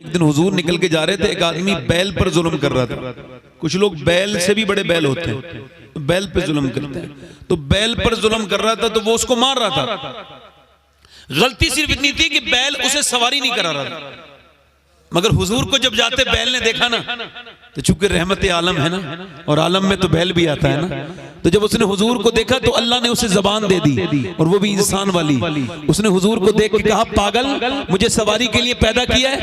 एक दिन हुजूर निकल के जा रहे थे, एक आदमी बैल पर जुल्म कर रहा था। कुछ लोग बैल से भी बड़े बैल होते हैं, तो बैल पे जुल्म करते हैं। तो बैल पर जुल्म कर रहा था तो वो उसको मार रहा था। गलती सिर्फ इतनी थी कि बैल उसे सवारी नहीं करा रहा था। मगर हुजूर को जब जाते बैल ने देखा ना, तो चूंकि रहमत आलम है ना, और आलम में तो बैल भी आता है ना, तो जब उसने हुजूर को देखा तो अल्लाह ने उसे जबान दे दी, और वो भी इंसान वाली। उसने हुजूर को देख के कहा, पागल, मुझे सवारी के लिए पैदा किया है,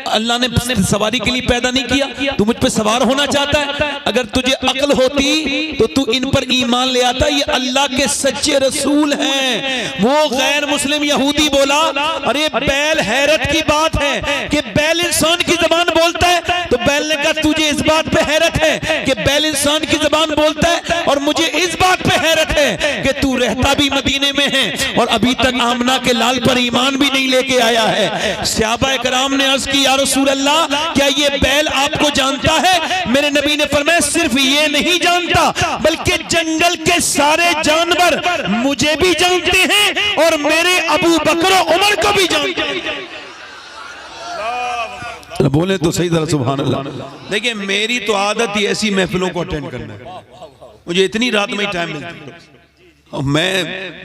अल्लाह ने सवारी के लिए पैदा नहीं किया। तू मुझ पे सवार होना चाहता है? अगर तुझे अक्ल होती तो तू इन पर ईमान ले आता। ये अल्लाह के सच्चे रसूल हैं। वो गैर मुस्लिम यहूदी बोला, अरे बैल, हैरत की बात है कि बैल इंसान की जबान बोलता है। तो बैल ने कहा, तुझे इस बात पे हैरत है कि बैल इंसान की जबान बोलता है, और मुझे इस बात पे हैरत है कि तू रहता भी मदीने में है और अभी तक आमना के लाल पर ईमान भी नहीं लेके आया है। सहाबा कराम ने अर्ज की, या रसूल अल्लाह, क्या ये बैल आपको जानता है? मेरे नबी ने फरमाया, सिर्फ ये नहीं जानता, बल्कि जंगल के सारे जानवर मुझे भी जानते हैं और मेरे अबू बकर और उमर को भी जानते हैं। बोले तो सही तरह सुभान अल्लाह। देखिए, मेरी तो आदत ही ऐसी महफिलों को अटेंड करना है। मुझे इतनी रात में ही टाइम मिलती है और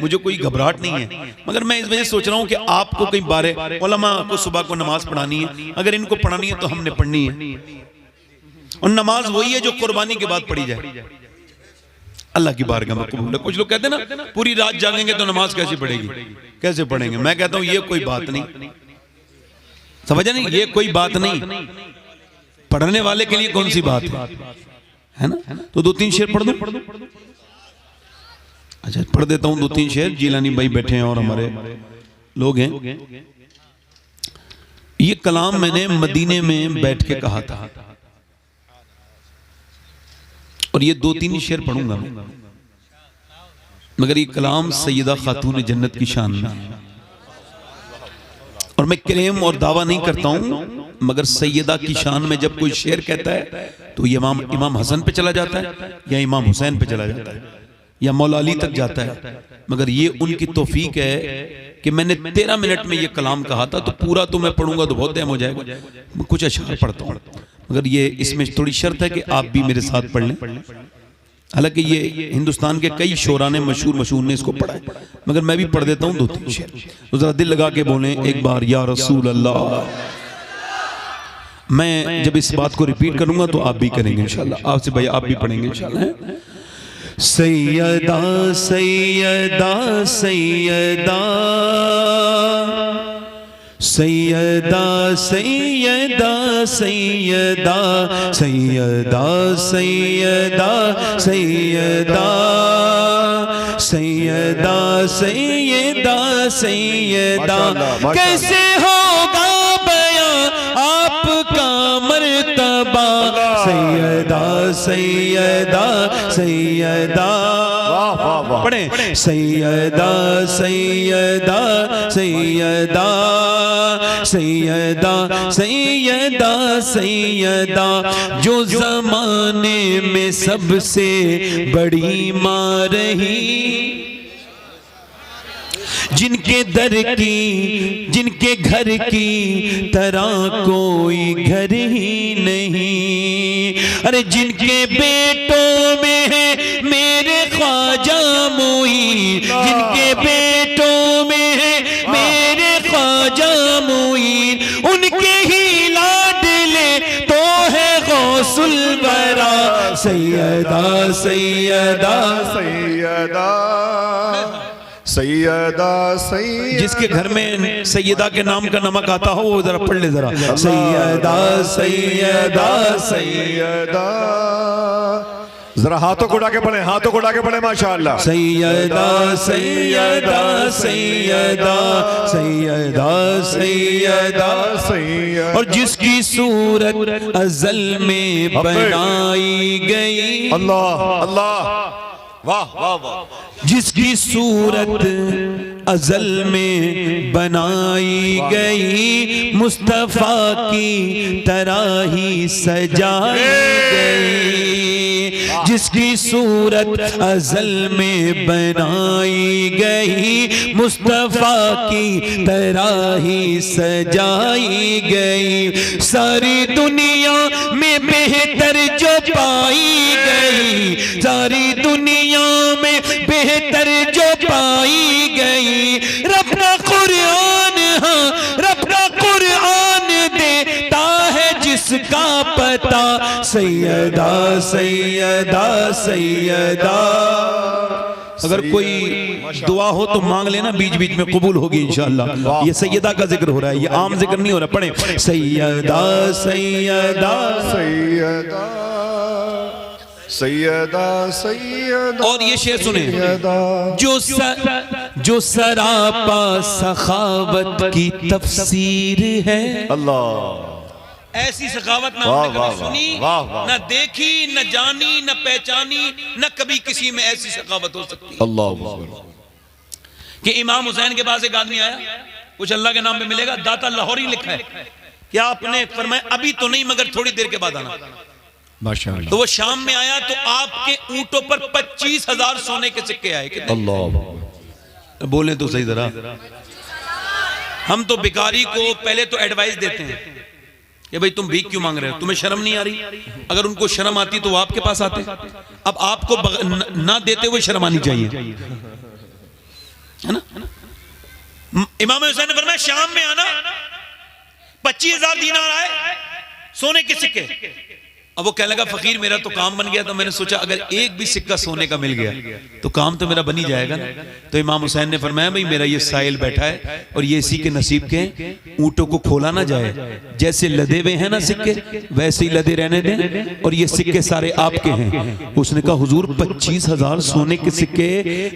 मुझे कोई घबराहट नहीं है। मगर मैं इस वजह से सोच रहा हूं कि आपको कई बारे उलमा को सुबह को नमाज पढ़ानी है। अगर इनको पढ़ानी है तो हमने पढ़नी है, और नमाज वही है जो कुर्बानी के बाद पढ़ी जाए, अल्लाह की बारगाह में कबूल है। कुछ लोग कहते हैं ना, पूरी रात जागेंगे तो नमाज कैसे पढ़ेगी, कैसे पढ़ेंगे? मैं कहता हूं ये कोई बात नहीं, समझा नहीं, ये कोई बात नहीं। पढ़ने वाले के लिए कौन सी बात है ना? तो दो तीन शेर पढ़ दो। अच्छा, पढ़ देता हूं दो तीन शेर। जिलानी भाई बैठे हैं और हमारे लोग हैं। ये कलाम मैंने मदीने में बैठ के कहा था, और ये दो तीन शेर पढ़ूंगा मैं। मगर ये कलाम सैयदा खातून जन्नत की शान में, और मैं क्लेम और दावा नहीं करता हूं, मगर सैयदा की शान में जब कोई शेर कहता है तो ये इमाम हसन पे चला जाता है, या इमाम हुसैन पे चला जाता है, या मौला अली तक जाता है। मगर ये उनकी तौफीक है कि मैंने 13 मिनट में ये कलाम कहा था, तो पूरा तो मैं पढ़ूंगा तो बहुत टाइम हो जाएगा। कुछ अशआर पढ़ता हूँ, मगर ये इसमें थोड़ी शर्त है कि आप भी मेरे साथ पढ़ लें। हालांकि ये हिंदुस्तान के कई शोरा ने मशहूर ने इसको पढ़ा है, मगर मैं भी पढ़ देता हूँ दो तीन शेर। तो जरा दिल लगा के बोलें एक बार, या रसूल अल्लाह। मैं जब इस बात को रिपीट करूंगा तो आप भी करेंगे इंशाल्लाह। आपसे भाई आप भी पढ़ेंगे इंशाल्लाह। सैयदा सैयदा सैयदा सैयदा सैयदा सैयदा सैयदा सैयदा सैयदा सैयदा सैयदा सैयदा। कैसे होगा बयां आपका मर्तबा, सैयदा सैयदा सैयदा। पढ़ें, सैयदा सैयदा सैयदा सैयदा सैयदा सैयदा। जो जमाने में सबसे बड़ी मां रही, जिनके दर की, जिनके घर की तरह कोई घर ही नहीं। अरे जिनके बेटों में है मेरे ख्वाजा मोई, जिनके बेटों में है मेरे ख्वाजा मोई, उनके ही लाडले तो है गौसुल वरा। सैयदा सैयदा सैयदा सैयदा सैयदा। जिसके घर में सैयदा के नाम का नमक आता हो वो जरा पढ़ ले जरा। सैयदा सैयदा सैयदा। जरा हाथों को उड़ा के पढ़े, हाथों को उड़ा के पढ़े माशाअल्लाह। सैयदा सैयदा सैयदा सैयदा सैयदा सैयदा। और जिसकी सूरत अज़ल में बनाई गई, अल्लाह अल्लाह, वाह वाह वाह। जिसकी सूरत अज़ल में बनाई गई, मुस्तफा की तरह ही सजाई गई। जिसकी सूरत अज़ल में बनाई गई, मुस्तफ़ा की तरह ही सजाई गई। सारी दुनिया में बेहतर जो पाई गई, सारी दुनिया में बेहतर जो पाई गई, रब का कुरान, हाँ रब का कुरान देता है जिसका पता, सैयदा सैयदा सैयदा। अगर कोई दुआ हो तो मांग लेना, बीच बीच में कबूल होगी इंशाअल्लाह। ये सैयदा का जिक्र हो रहा है, ये आम जिक्र नहीं हो रहा। पढ़े सैयदा सैयदा सैयदा सैयदा सैयदा। और ये शेर सुने, जो सरापा सखावत की तफसीर है। अल्लाह, ऐसी सखावत ना हमने कभी सुनी, ना देखी, न जानी, न पहचानी, न कभी किसी में ऐसी सखावत हो सकती है। अल्लाह। कि इमाम हुसैन के पास एक आदमी आया, कुछ अल्लाह के नाम पे मिलेगा, दाता लाहौरी लिखा है, क्या आपने फरमाया अभी तो नहीं मगर थोड़ी देर के बाद आना। माशाअल्लाह। तो वो शाम में आया तो आपके ऊंटों पर 25,000 सोने के सिक्के आए। कितने? अल्लाह। बोले तो सही जरा। हम तो भिखारी को पहले तो एडवाइस देते हैं कि भाई तुम भीख क्यों मांग रहे हो, तुम्हें शर्म नहीं आ रही? अगर उनको शर्म आती तो वो आपके पास आते। अब आपको ना देते हुए शर्म आनी चाहिए, है ना? इमाम हुसैन ने फरमाया शाम में आना, 25,000 दीनार आए सोने के सिक्के। अब वो कहने लगा फकीर मेरा तो काम बन गया, तो मैंने सोचा अगर एक भी सिक्का सोने का मिल गया तो काम तो मेरा बन ही जाएगा ना। तो इमाम हुसैन ने फरमाया भाई मेरा ये साइल बैठा है और ये इसी के नसीब के, ऊंटों को खोला ना जाए, जैसे लदे हुए हैं ना सिक्के वैसे ही लदे रहने दें, और ये सिक्के सारे आपके हैं। उसने कहा हुजूर 25,000 सोने के सिक्के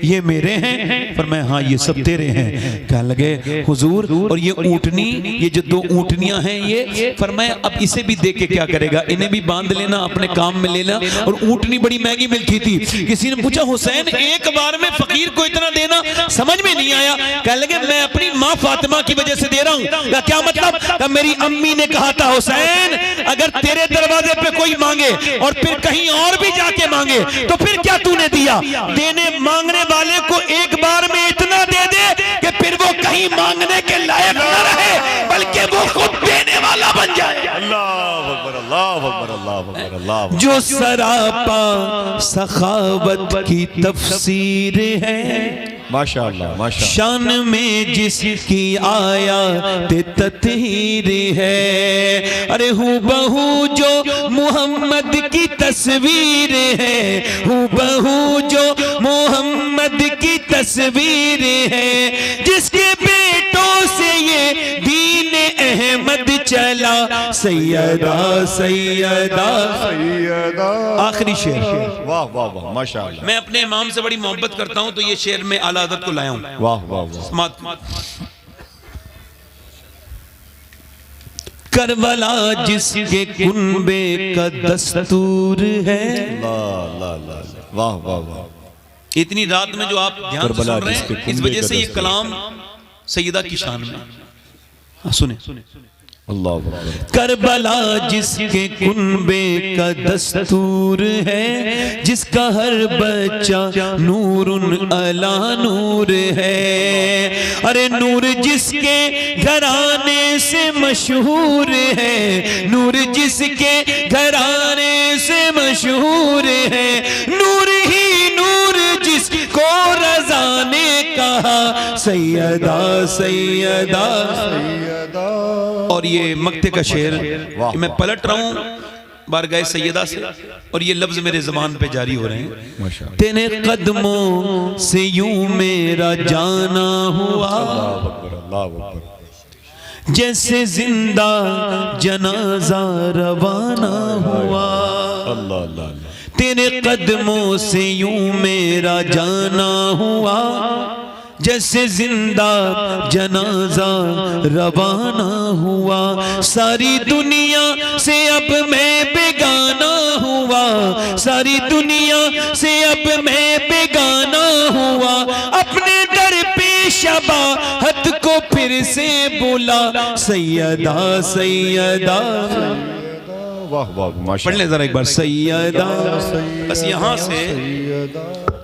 ये मेरे हैं? फरमाया हाँ ये सब तेरे हैं। कहने लगे हुजूर और ये ऊँटनी, ये जो 2 ऊँटनियां हैं ये, फरमाया अब इसे भी देख के क्या करेगा, इन्हें भी बांध लेना, अपने काम में लेना। और ऊँटनी बड़ी महंगी मिलती थी। किसी ने पूछा हुसैन एक बार में फकीर को इतना देना, समझ में नहीं आया। कहने लगे मैं अपनी माँ फातिमा की वजह से दे रहा हूँ। क्या मतलब? मेरी अम्मी ने कहा था हुसैन अगर तेरे दरवाजे पे कोई मांगे और फिर कहीं और भी जाके मांगे तो फिर क्या तूने दिया? देने मांगने वाले को एक बार में इतना दे दे कि फिर वो कहीं मांगने के लायक न रहे, बल्कि वो खुद देने वाला बन जाए। अल्लाह अकबर, अल्लाह अकबर, अल्लाह अकबर, अल्लाह अकबर। जो सरापा सखावत की तफसीर है, माशाअल्लाह माशाअल्लाह। शान में जिसकी आया ततहीर है, अरे हूबहू जो मोहम्मद की तस्वीर है, हूबहू जो मोहम्मद की तस्वीर है, जिसके बेटों से ये दीन अहमद चला, सैयदा सैयदा सैयदा। आखिरी शेर। वाह वाह वाह माशाअल्लाह। मैं अपने इमाम से बड़ी मोहब्बत करता हूं तो ये शेर में आला हज़रत को लाया हूं। वाह वाह वाह। करबला जिसके कुनबे का दस्तूर है। वाह वाह वाह। इतनी रात में जो आप ध्यान से सुन रहे हैं, इस वजह से ये कलाम सैयदा की शान में। सुने अल्लाह। करबला जिसके कुनबे का दस्तूर है, जिसका हर बच्चा नूरुन अला नूर है, अरे नूर जिसके घराने से मशहूर है, नूर जिसके घराने से मशहूर है, नूर ही नूर जिसको रज़ा ने कहा, सैयदा सैयदा सैयदा। और ये मक्ते का शेर मैं पलट रहा हूँ बारगाह सैयदा से, और ये लफ्ज मेरे ज़बान पे जारी हो रहे हैं। तेरे कदमों से यूं मेरा जाना हुआ, जैसे जिंदा जनाजा रवाना हुआ। तेरे कदमों से यूं मेरा जाना हुआ, जैसे जिंदा जनाजा रवाना हुआ। सारी दुनिया से अब मैं बेगाना हुआ, सारी दुनिया से अब मैं बेगाना हुआ। अपने दर पे शबाहत को फिर से बुला, सैयदा सैयदा। वाह वाह पढ़ माशाल्लाह। ले जरा एक बार सैयदा। बस यहाँ से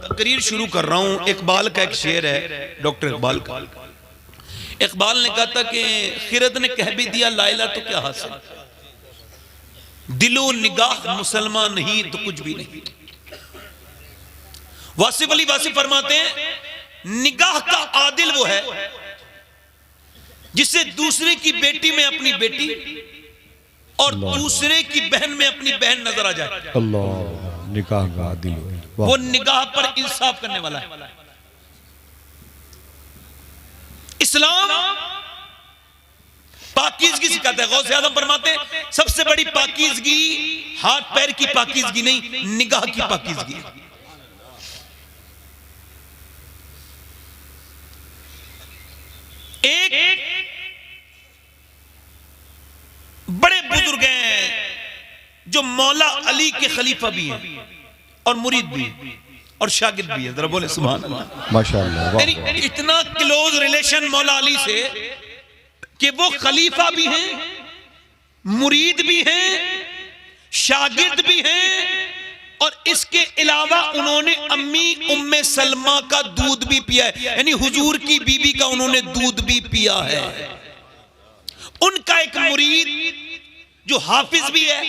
तकरीर शुरू कर रहा हूँ। इकबाल का एक शेर है, डॉक्टर इकबाल का। इकबाल ने कहा था कि खिरद ने कह भी दिया लाइला तो क्या हासिल, दिलो निगाह मुसलमान नहीं तो कुछ भी नहीं। वासिफ अली वासिफ फरमाते हैं निगाह का आदिल वो है जिससे दूसरे की बेटी में अपनी बेटी और दूसरे की बहन में अपनी बहन नजर आ जाए। अल्लाह निकाह का दिल वो निगाह पर इंसाफ करने वाला है। इस्लाम पाकीज़गी सिखाता है। गौसे आज़म फरमाते हैं सबसे बड़ी पाकीज़गी हाथ पैर की पाकीज़गी नहीं, निगाह की पाकीज़गी। एक बड़े बुजुर्ग हैं जो मौला अली के खलीफा भी हैं और मुरीद भी हैं और शागिर्द भी है। जरा बोले सुभान अल्लाह माशाल्लाह। वाह, यानी इतना क्लोज रिलेशन मौला अली से कि वो खलीफा भी हैं, मुरीद भी हैं, शागिर्द भी हैं और इसके अलावा उन्होंने अम्मी उम्मे सलमा का दूध भी पिया है, यानी हुजूर की बीबी का उन्होंने दूध भी पिया है। उनका एक मुरीद जो हाफिज भी है,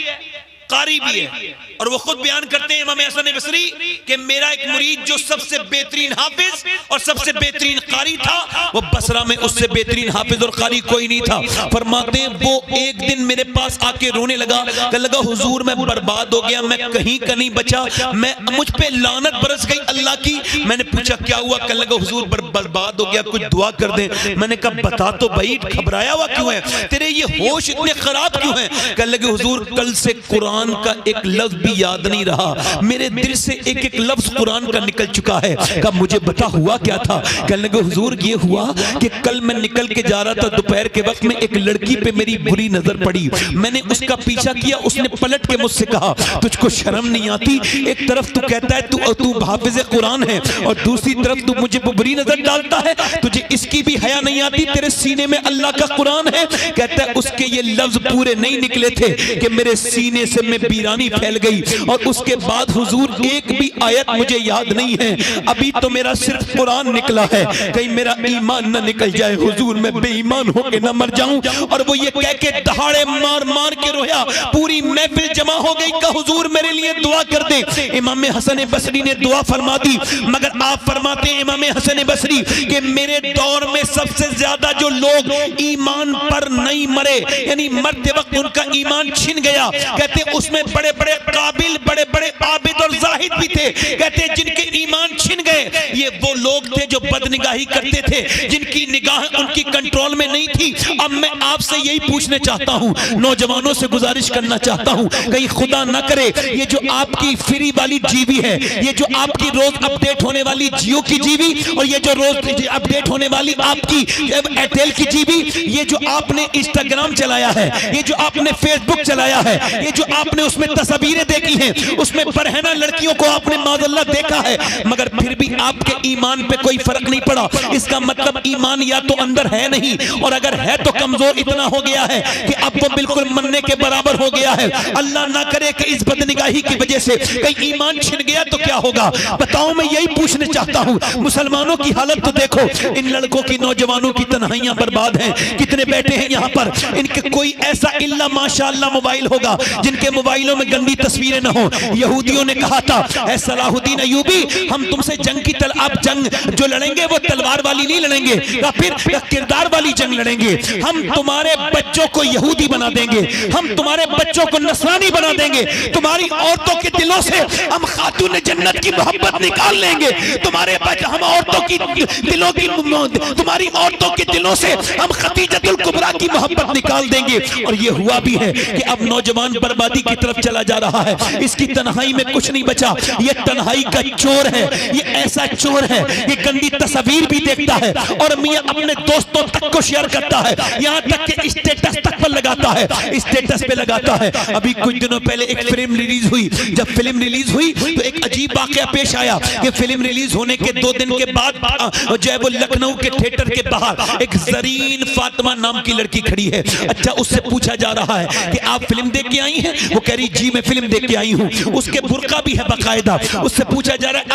कारी भी है, और वो खुद बयान करते हैं इमाम हसन बसरी कि मेरा एक मुरीद जो सबसे बेहतरीन हाफिज और सबसे बेहतरीन कारी था, वो बसरा में उससे बेहतरीन हाफिज और कारी कोई नहीं था। फरमाते हैं वो एक दिन मेरे पास आके रोने लगा, कहने लगा हुजूर मैं बर्बाद हो गया, मैं कहीं का नहीं बचा, मैं मुझ पे लानत बरस गई अल्लाह की। मैंने पूछा क्या हुआ? कहने लगा हुजूर बर्बाद हो गया, कुछ दुआ कर दे। मैंने कहा बता तो भाई, घबराया हुआ क्यों है, तेरे ये होश इतने खराब क्यों हैं? कहने लगे हुजूर कल से कुरान का एक लफ्ज भी याद नहीं रहा, मेरे दिल से एक एक लफ्ज कुरान का निकल चुका है। कब मुझे बता हुआ क्या था? कहने लगे हुजूर ये हुआ कि कल मैं निकल के जा रहा था दोपहर के वक्त में, एक लड़की पे मेरी बुरी नजर पड़ी, मैंने उसका पीछा किया, उसने पलट के मुझसे कहा तुझको शर्म नहीं आती? एक तरफ तू कहता है तू हाफिज कुरान है और दूसरी तरफ तू मुझे बुरी नजर डालता है, तुझे इसकी भी हया नहीं आती? तेरे सीने में अल्लाह का कुरान है। कहता है उसके ये लफ्ज पूरे नहीं निकले थे कि मेरे सीने से में बीरानी फैल गई, और उसके बाद हुजूर एक भी आयत मुझे याद नहीं है, अभी तो मेरा सिर्फ कुरान निकला है, कहीं मेरा ईमान न निकल जाए हुजूर, मैं बेईमान होके न मर जाऊं। और वो ये कह के दहाड़े मार मार के रोया, पूरी महफिल जमा हो गई, कहा हुजूर मेरे लिए दुआ कर दे। इमाम हसन बसरी ने दुआ फरमा दी, मगर आप फरमाते हैं इमाम हसन बसरी कि मेरे दौर में सबसे ज्यादा जो लोग ईमान पर नहीं मरे, यानी मरते वक्त उनका ईमान छिन गया, कहते उसमें बड़े बड़े काबिल, बड़े बड़े आबिद और जाहिद भी थे, कहते जिनके ईमान छिन गए ये वो लोग थे जो बदनिगाही करते थे, जिनकी निगाह उनकी कंट्रोल में नहीं थी। अब मैं आपसे यही पूछना चाहता हूं, नौजवानों से गुजारिश करना चाहता हूं, कहीं खुदा ना करे ये जो आपकी फ्री वाली जीवी है, ये जो आपकी रोज अपडेट होने वाली जियो की जीवी, और ये जो रोज अपडेट होने वाली आपकी एयरटेल की जीवी, ये जो आपने इंस्टाग्राम चलाया है, ये जो आपने फेसबुक चलाया है, ये जो आपने उसमें तस्वीरें देखी हैं, उसमें बरहना लड़कियों को आपने माज़अल्लाह देखा है, मगर फिर भी आपके ईमान पे कोई फर्क नहीं पड़ा, इसका मतलब ईमान या तो अंदर है नहीं, और अगर है तो कमजोर इतना हो गया है कि अब वो बिल्कुल मरने के बराबर हो गया है। अल्लाह ना करे कि इस बदनिगाही की वजह से कहीं ईमान छिन गया तो क्या होगा? बताओ, मैं यही पूछना चाहता हूँ। मुसलमानों की हालत तो देखो, इन लड़कों की, नौजवानों की तन्हाइयां बर्बाद हैं। कितने बैठे हैं यहाँ पर, इनके कोई ऐसा इल्ला माशाअल्लाह मोबाइल होगा जिनके मोबाइलों में गंदी तस्वीरें न हो। यहूदियों ने कहा था ऐ सलाहुद्दीन अय्यूबी, हम तुमसे जंग की आप जंग जो लड़ेंगे वो तलवार वाली नहीं लड़ेंगे, या फिर किरदार वाली जंग लड़ेंगे। हम तुम्हारे बच्चों को यहूदी बना देंगे, हम तुम्हारे बच्चों को नसरानी बना देंगे, तुम्हारी औरतों के दिलों से हम खातून जन्नत की मोहब्बत निकाल लेंगे, तुम्हारे हम औरतों की दिलों की, तुम्हारी औरतों के दिलों से हम खतीजतुल कुबरा की मोहब्बत निकाल देंगे। और ये हुआ भी है कि अब नौजवान बर्बादी की तरफ चला जा रहा है, इसकी तन्हाई में कुछ नहीं बचा, ये तन्हाई का चोर है, ये ऐसा चोर है ये गंदी तस्वीर भी देखता है और मियां अपने दोस्तों तक को शेयर करता है, यहाँ तक कि स्टेटस तक पर लगाता है, स्टेटस पे लगाता है। अभी कुछ दिनों पहले एक फिल्म रिलीज हुई, जब फिल्म रिलीज हुई तो एक अजीब वाकया पेश आया कि फिल्म रिलीज होने के 2 दिन के बाद जो है वो लखनऊ के थिएटर के बाहर एक जरीन फातिमा नाम की लड़की खड़ी है। अच्छा, उससे पूछा जा रहा है कि आप फिल्म देख के आई हैं? वो कह रही जी मैं फिल्म देख के आई हूँ। उसके बुर्का भी है बाकायदा। उससे पूछा जा रहा है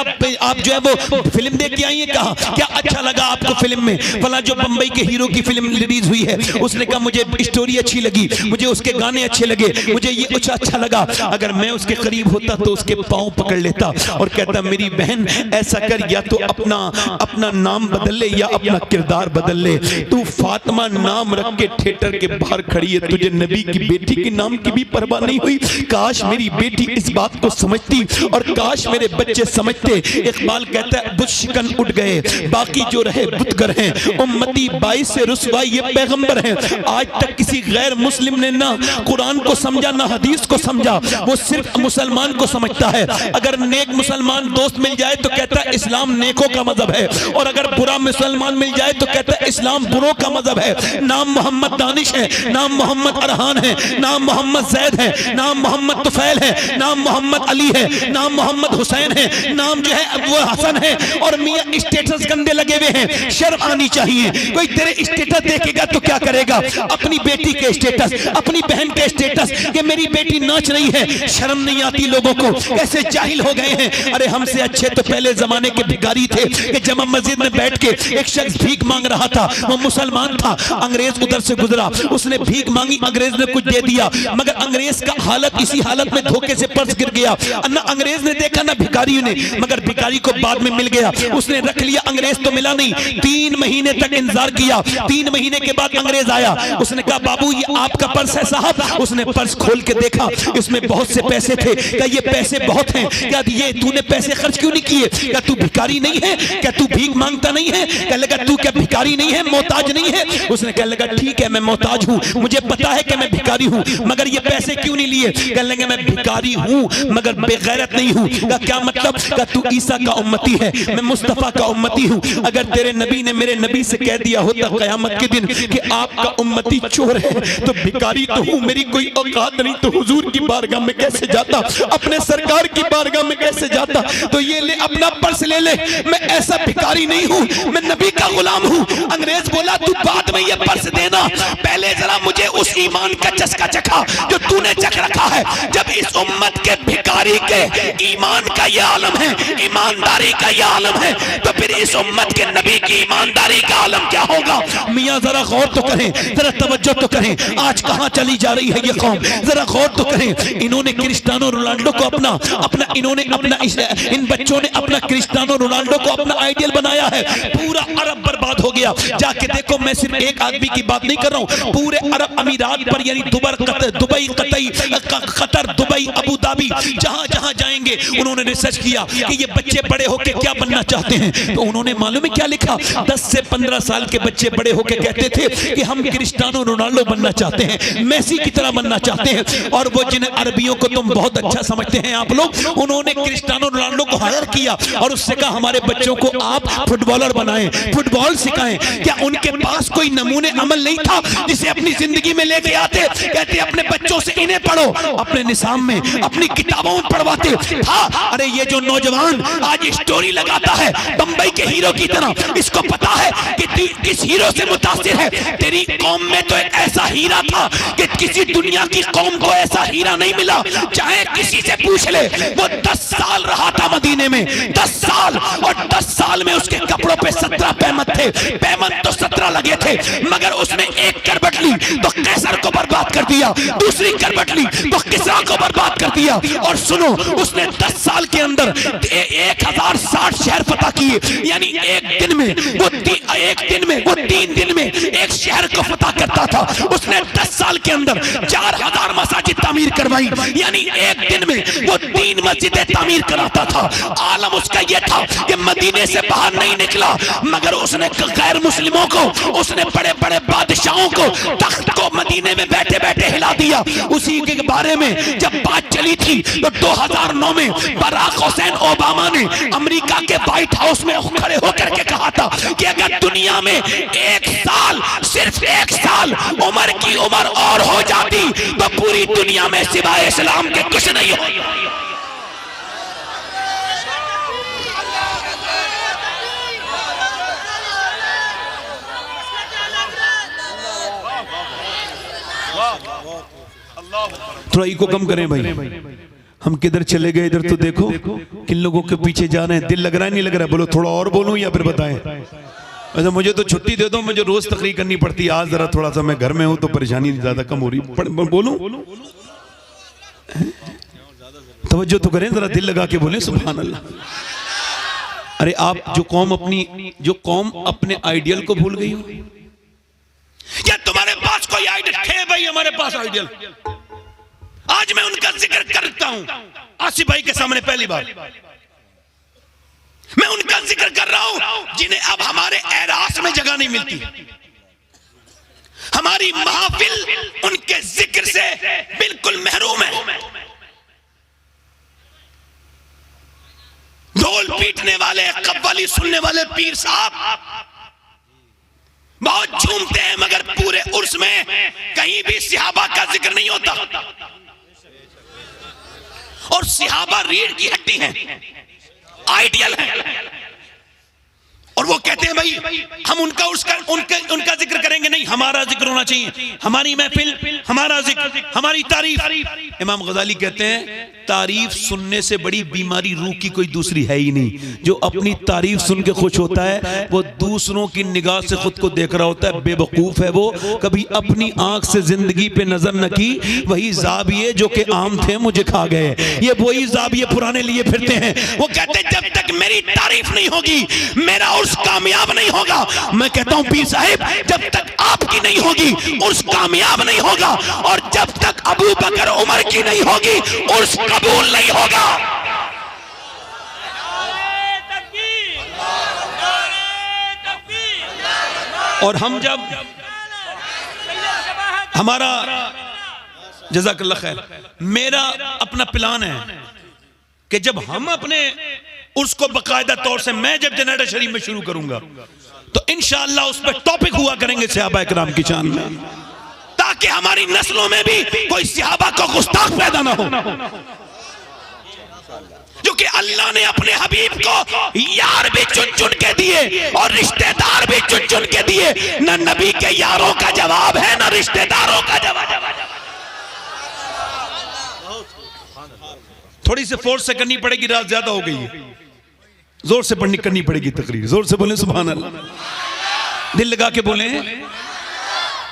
आप जो है वो फिल्म देख के आई हैं, कहा क्या अच्छा लगा आपको फिल्म में? फला जो बंबई के हीरो की फिल्म रिलीज हुई है। उसने कहा मुझे स्टोरी अच्छी लगी, मुझे उसके गाने अच्छे लगे, मुझे ये कुछ अच्छा लगा। अगर मैं उसके करीब होता तो उसके पांव पकड़ लेता और कहता मेरी बहन ऐसा कर, या तो अपना नाम बदल ले या अपना किरदार बदल ले। तू फातिमा नाम रख के थिएटर के बाहर खड़ी है, तुझे नबी की बेटी के नाम की भी परवाह नहीं हुई। काश मेरी बेटी इस बात को समझती और काश मेरे बच्चे समझते। इकबाल कहता है बुत शिकन उठ गए, बाकी जो रहे बुतगर हैं, उम्मती बाईस से रुसवाई ये पैगंबर हैं। आज तक किसी गैर मुस्लिम ने ना कुरान को समझा ना हदीस को समझा, वो सिर्फ मुसलमान को समझता है। अगर नेक मुसलमान दोस्त मिल जाए तो कहता है इस्लाम नेकों का मजहब है, और अगर बुरा मुसलमान मिल जाए तो कहता है इस्लाम बुरों का मजहब है। नाम मोहम्मद दानिश है, नाम मोहम्मद अरहान है, नाम मोहम्मद जैद है, नाम मोहम्मद तुफैल है, नाम मोहम्मद अली है, नाम मोहम्मद हुसैन है, नाम जो है वो हसन है, और मियां स्टेटस गंदे लगे हुए हैं। शर्म आनी चाहिए। कोई तेरे स्टेटस देखेगा तो क्या करेगा? अपनी बेटी के स्टेटस, अपनी बहन के स्टेटस कि मेरी बेटी नाच रही है, शर्म नहीं आती लोगों को? कैसे जाहिल हो गए हैं। अरे हमसे अच्छे तो पहले जमाने के भिखारी थे कि जमा मस्जिद में बैठ के एक शख्स भीख मांग रहा था, वो मुसलमान था, अंग्रेज उधर से गुजरा, उसने भीख मांगी, अंग्रेज ने कुछ दे दिया, मगर अंग्रेज का हालत इसी हालत में धोखे से पर्स गिर गया। ना अंग्रेज ने देखा ना भिखारी ने, मगर भिखारी को बाद में मिल गया, उसने रख लिया, अंग्रेज तो मिला नहीं। 3 महीने तक इंतजार किया, 3 महीने के बाद अंग्रेज आया। उसने कहा बाबू ये आपका पर्स है साहब? उसने पर्स खोल के देखा, इसमें बहुत से पैसे थे। क्या ये पैसे बहुत हैं? क्या ये तूने पैसे खर्च क्यों नहीं किए? क्या तू भिखारी नहीं है? क्या तू भीख मांगता नहीं है? कह लगा तू क्या भिखारी नहीं है, मोहताज नहीं है? उसने कह लगा ठीक है मैं मोहताज हूँ, मुझे पता है कि मैं भिखारी हूँ, मगर ये पैसे क्यों नहीं लिए? कह लगे मैं भिखारी हूँ मगर बेगैरत नहीं हूँ। क्या मतलब? क्या तू ईसा का उम्मती है, मैं मुस्तफा का उम्मती हूँ। अगर तेरे नबी ने मेरे नबी से कह दिया होता कयामत के दिन कि आपका उम्मती चोर है तो भिखारी तो हूँ, मेरी कोई औकात नहीं, तो हुजूर की बारगाह में कैसे जाता, अपने सरकार की बारगाह में कैसे जाता? तो ये ले अपना पर्स ले ले, मैं ऐसा भिखारी नहीं हूँ, मैं नबी का गुलाम हूँ। अंग्रेज बोला तू बाद में ये पर्स देना, पहले जरा मुझे उस ईमान का चस्का चखा जो तूने चख रखा है। जब इस उम्मत के भिखारी के ईमान का ये आलम है, ईमानदारी का ये आलम है, तो फिर इस उम्मत के नबी की ईमानदारी का आलम क्या होगा? मियां जरा गौर तो करें, जरा तवज्जो तो करें, आज कहां चली जा रही है ये कौम, जरा गौर तो करें। इन्होंने क्रिस्टियानो रोनाल्डो को इन बच्चों ने अपना क्रिस्टियानो रोनाल्डो को अपना आइडियल बनाया है। पूरा अरब बर्बाद हो गया। जाके देखो, मैं सिर्फ एक आदमी की बात नहीं कर रहा हूं, पूरे अरब अमीरात पर, यानी कतर, दुबई, अबू धाबी, जहां जहां जाएंगे उन्होंने रिसर्च किया कि ये बच्चे बड़े होके क्या बनना चाहते हैं। तो उन्होंने मालूम है क्या लिखा? 10 से 15 साल के बच्चे बड़े होके कहते थे कि हम क्रिस्टियानो रोनाल्डो बनना चाहते हैं, मेसी की तरह बनना चाहते हैं। और वो जिन अरबियों को तुम बहुत अच्छा समझते हैं आप लोग, उन्होंने क्रिस्टियानो रोनाल्डो को हायर किया और उससे कहा हमारे बच्चों को आप फुटबॉलर बनाएं, फुटबॉल सिखाएं। क्या उनके पास कोई नमूने अमल नहीं था जिसे अपनी जिंदगी में लेके आते? कहते अपने बच्चों से इन्हें पढ़ो, अपने निसाब में, अपनी किताबों में पढ़वाते। हाँ, अरे ये जो नौजवान आज स्टोरी लगाता है बंबई के हीरो की तरह, इसको पता है कि किस हीरो से मुतासिर है। तेरी कौम में तो एक ऐसा हीरा था कि किसी दुनिया की कौम को ऐसा हीरा नहीं मिला। चाहे किसी से पूछ ले, वो 10 साल रहा था मदीने में, 10 साल, और 10 साल में उसके कपड़ों पे 17 पैमत थे। पैमत तो 17 लगे थे, मगर उसमें एक करवट ली तो कैसर को बर्बाद कर दिया, दूसरी करवट ली तो किसरा को बर्बाद कर दिया। और सुनो, उसने 10 साल के अंदर 1060 शहर फतह किए, यानी एक दिन में वो 3 दिन में एक शहर को फतह करता था। उसने 10 साल के अंदर 4000 मसाजिद तामीर करवाई, यानी एक दिन में वो 3 मस्जिदें तामीर कराता था। आलम उसका यह था कि मदीने से बाहर नहीं निकला, मगर उसने गैर मुस्लिमों को, उसने बड़े बड़े बादशाहों को तख्त को मदीने में बैठे बैठे हिला दिया। उसी के बारे में जब बात चली थी तो 2009 में बराक हुसैन ओबामा ने अमेरिका के व्हाइट हाउस में खड़े होकर के कहा था कि अगर दुनिया में एक साल, सिर्फ एक साल उमर की उम्र और हो जाती तो पूरी दुनिया में सिवाय इस्लाम के कुछ नहीं हो। थोड़ा को कम करें भाई, हम किधर चले गए, इधर तो देखो किन लोगों के पीछे जा रहे हैं। दिल लग रहा है नहीं लग रहा है? बोलो थोड़ा और बोलूं या फिर बताएं? अच्छा मुझे तो छुट्टी दे दो, मुझे रोज तकरीर करनी पड़ती है। आज जरा थोड़ा सा मैं घर में हूं तो परेशानी ज्यादा कम हो रही। बोलूं? तवज्जो तो करें जरा, दिल लगा के बोले सुभान अल्लाह। अरे आप जो कौम अपने आइडियल को भूल गई हो, क्या तुम्हारे पास कोई आइडियल है? भाई हमारे पास आइडियल, आज मैं उनका जिक्र करता हूं आसिफ भाई के सामने पहली बार। मैं उनका जिक्र कर रहा हूं जिन्हें अब हमारे एरास में जगह नहीं मिलती। हमारी महफिल उनके जिक्र से बिल्कुल महरूम है। ढोल पीटने वाले, कव्वाली सुनने वाले पीर साहब बहुत झूमते हैं, मगर पूरे उर्स में कहीं भी सहाबा का जिक्र नहीं होता। और सहाबा रीढ़ की हड्डी हैं, आइडियल हैं। और वो कहते हैं भाई हम उनका जिक्र करेंगे नहीं, हमारा जिक्र होना चाहिए। हमारी महफिल, हमारा जिक्र, हमारी तारीफ। इमाम गजाली कहते हैं तारीफ सुनने से बड़ी बीमारी रूह की कोई दूसरी है ही नहीं। जो अपनी तारीफ सुन के खुश होता है वो दूसरों की निगाह से खुद को देख रहा होता है। बेवकूफ है वो, कभी अपनी आंख से जिंदगी पे नजर न की। वही जाबिये जो कि आम थे मुझे खा गए, ये वही जाबिये पुराने लिए फिरते हैं। वो कहते हैं जब तक मेरी तारीफ नहीं होगी मेरा उर्स कामयाब नहीं होगा। मैं कहता हूं पीर साहिब जब तक आपकी नहीं होगी उर्स कामयाब नहीं होगा, और जब तक अबू बकर उमर की नहीं होगी उर्स कबूल नहीं होगा। और हम जब हमारा जज़ाकल्लाह खैर, मेरा अपना प्लान है कि जब हम अपने उसको बकायदा तौर से मैं जब जनाजा शरीफ में शुरू करूंगा तो इंशाअल्लाह उस पर टॉपिक हुआ करेंगे सहाबा इकराम की शान में, ताकि हमारी नस्लों में भी कोई सहाबा को गुस्ताख पैदा ना हो। जो कि अल्लाह ने अपने हबीब को यार भी चुन चुन के दिए और रिश्तेदार भी चुन चुन के दिए। न नबी के यारों का जवाब है न रिश्तेदारों का जवाब। थोड़ी सी फोर्स से करनी पड़ेगी, रात ज्यादा हो गई है, जोर से पढ़नी करनी पड़ेगी तकरीर। जोर से बोले सुभान अल्लाह, दिल लगा के बोले।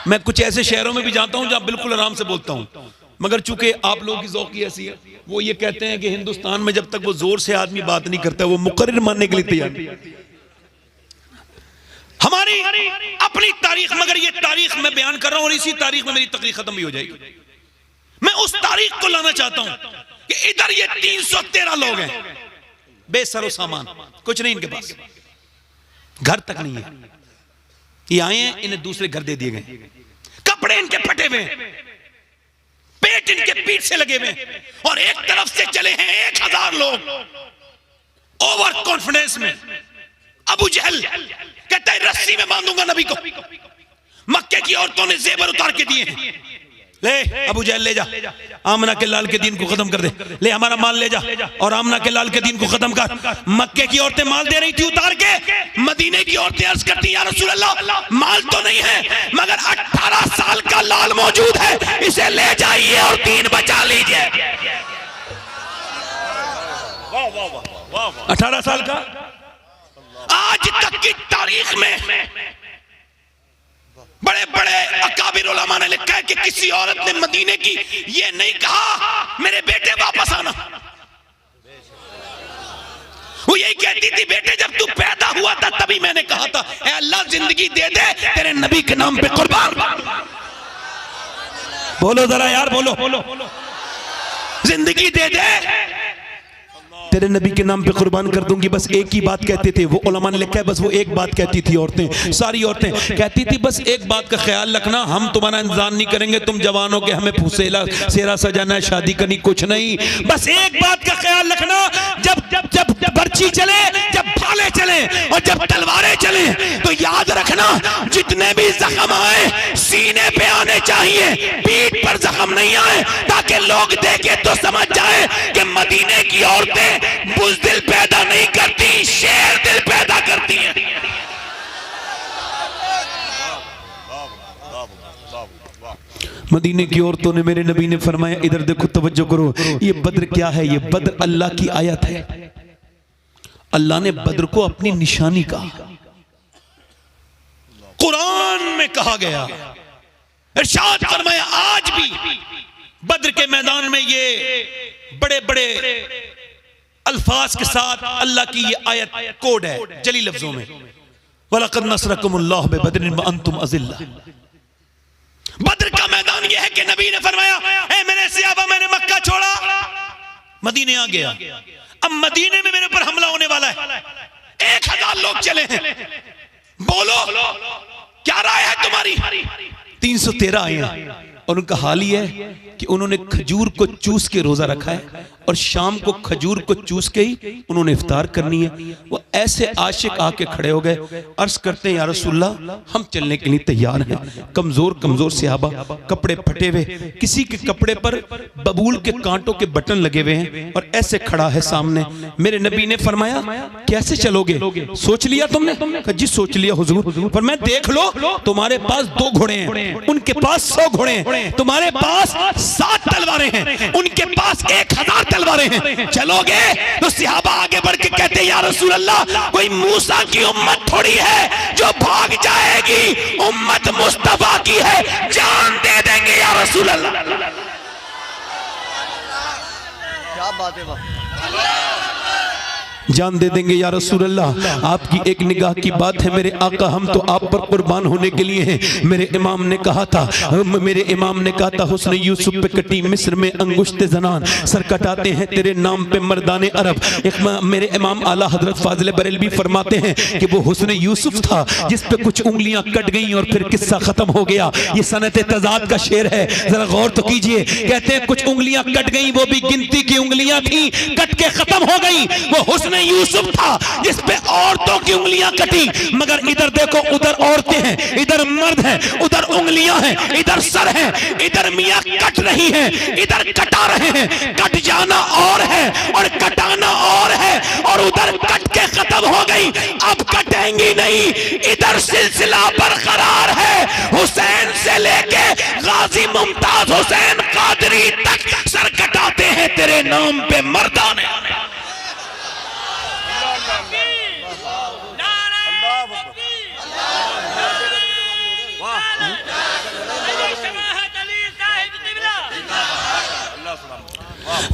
मैं कुछ ऐसे शहरों में भी जाता हूं जहां बिल्कुल आराम से बोलता हूं, मगर चूंकि आप लोगों की ज़ौक़ी ऐसी है, वो ये कहते हैं कि हिंदुस्तान में जब तक वो जोर से आदमी बात नहीं करता वो मुकर्रिर मानने के लिए तैयार नहीं। हमारी अपनी तारीख, मगर ये तारीख मैं बयान कर रहा हूं और इसी तारीख में मेरी तकरीर खत्म भी हो जाएगी। मैं उस तारीख को लाना चाहता हूं कि इधर ये 313 लोग हैं बेसरो सामान, कुछ नहीं इनके पास, घर तक नहीं है। ये आए हैं, इन्हें दूसरे घर दे दिए गए, कपड़े इनके फटे हुए, पेट इनके पीठ से लगे हुए, और एक तरफ से चले हैं 1000 लोग ओवर कॉन्फिडेंस में। अबू जहल कहता है रस्सी में बांधूंगा नबी को। मक्के की औरतों ने जेवर उतार के दिए हैं, ले अबू जहल ले जा, आमना के लाल के दीन को खत्म कर दे, ले हमारा माल ले जा और आमना के लाल के दीन को खत्म कर। मक्के की औरतें माल दे रही थी उतार के, मदीने की औरतें अर्ज करती या रसूल अल्लाह माल तो नहीं है मगर 18 साल का लाल मौजूद है, इसे ले जाइए और दीन बचा लीजिए। 18 साल का। आज तक की तारीख में बड़े बड़े अकाबिर उलमा ने लिखा है कि किसी औरत ने मदीने की ये नहीं कहा मेरे बेटे वापस आना। वो यही कहती थी बेटे जब तू पैदा हुआ था तभी मैंने कहा था ऐ अल्लाह जिंदगी दे दे तेरे नबी के नाम पे कुर्बान। बोलो जरा यार, बोलो जिंदगी दे दे तेरे नबी के नाम पे कुर्बान कर दूंगी। बस एक ही बात कहते थे वो, उलमा ने लिखा है बस वो एक बात कहती थी औरतें, सारी औरतें कहती थी बस एक बात का ख्याल रखना, हम तुम्हारा इंतजार नहीं करेंगे, तुम जवानों के हमें फुसेला सेरा सजाना है, शादी करनी कुछ नहीं, बस एक बात का ख्याल रखना, जब जब जब बर्छी चले, जब भाले चले और जब तलवारें चले तो याद रखना जितने भी जख्म आए सीने पे आने चाहिए, पीठ पर जख्म नहीं आए, ताकि लोग देखे तो समझ जाए कि मदीने की औरतें बुज़दिल पैदा नहीं करती, शेर दिल पैदा करती हैं। मदीने की औरतों ने, मेरे नबी ने फरमाया इधर देखो, तवज्जो करो, ये बद्र क्या है? ये बद्र अल्लाह की आयत है। अल्लाह ने बद्र को अपनी निशानी कहा, कुरान में कहा गया, इरशाद फरमाया आज भी बद्र के मैदान में ये बड़े बड़े अल्फाज के साथ अल्लाह की ये आयत कोड है जली लफ्जों में, वलक़द नसरकुमुल्लाहु बिबद्रिन व अंतुम अज़िल्ला। बद्र का मैदान यह है कि नबी ने फरमाया ए मेरे सहाबा, मैंने मक्का छोड़ा, मदीने आ गया, अब मदीने में मेरे ऊपर हमला होने वाला है, 1000 लोग चले हैं, बोलो क्या राय है तुम्हारी? 313 आए हैं और उनका हाल ये है कि उन्होंने खजूर को चूस के रोजा रखा है और शाम को खजूर को चूस के ही उन्होंने इफ्तार करनी है। वो ऐसे आशिक आके खड़े हो गए, अर्ज करते हैं या रसूलल्लाह हम चलने के लिए तैयार हैं। कमजोर कमजोर सहाबा, कपड़े फटे हुए, किसी के कपड़े पर बबूल के कांटों के बटन लगे हुए हैं और ऐसे खड़ा है सामने। मेरे नबी ने फरमाया कैसे चलोगे? सोच लिया तुमने? जी सोच लिया हुजूर। पर मैं देख लो, तुम्हारे पास 2 घोड़े हैं, उनके पास 100 घोड़े हैं, तुम्हारे पास 7 तलवारें हैं, उनके पास 1000 तलवारें हैं, चलोगे? तो सहाबा आगे बढ़ के कहते हैं या रसूल अल्लाह, कोई मूसा की उम्मत थोड़ी है जो भाग जाएगी, उम्मत मुस्तफा की है, जान दे देंगे या रसूल अल्लाह। क्या बात है, जान दे देंगे या रसूल अल्लाह। आपकी एक निगाह की बात है मेरे आका, हम तो आप पर कुर्बान होने के लिए हैं। मेरे इमाम ने कहा था हुस्न यूसुफ पे कटी मिस्र में अंगुश्त जनान, सर कटाते हैं तेरे नाम पे मर्दाने अरब। मेरे इमाम आला हजरत फाजिल बरेलवी फरमाते हैं कि वो हुस्न यूसुफ था जिस पे कुछ उंगलियां कट गई और फिर किस्सा खत्म हो गया। ये सनत तजाद का शेर है, जरा गौर तो कीजिए। कहते हैं कुछ उंगलियां कट गई, वो भी गिनती की उंगलियां थी, कट के खत्म हो गई। वो हुस्न यूसुफ था जिस पे औरतों की उंगलियां कटी, मगर इधर देखो, उधर औरतें हैं, इधर मर्द हैं, उधर उंगलियां हैं, इधर सर है, इधर मियां कट रही हैं, इधर कटा रहे हैं। कट जाना और है और कटाना और है, और उधर कट के खत्म हो गई, अब कटेंगी नहीं। इधर सिलसिला बरकरार है, हुसैन से लेके गाजी मुमताज हुसैन कादरी तक सर कटाते हैं तेरे नाम पे मर्दाने।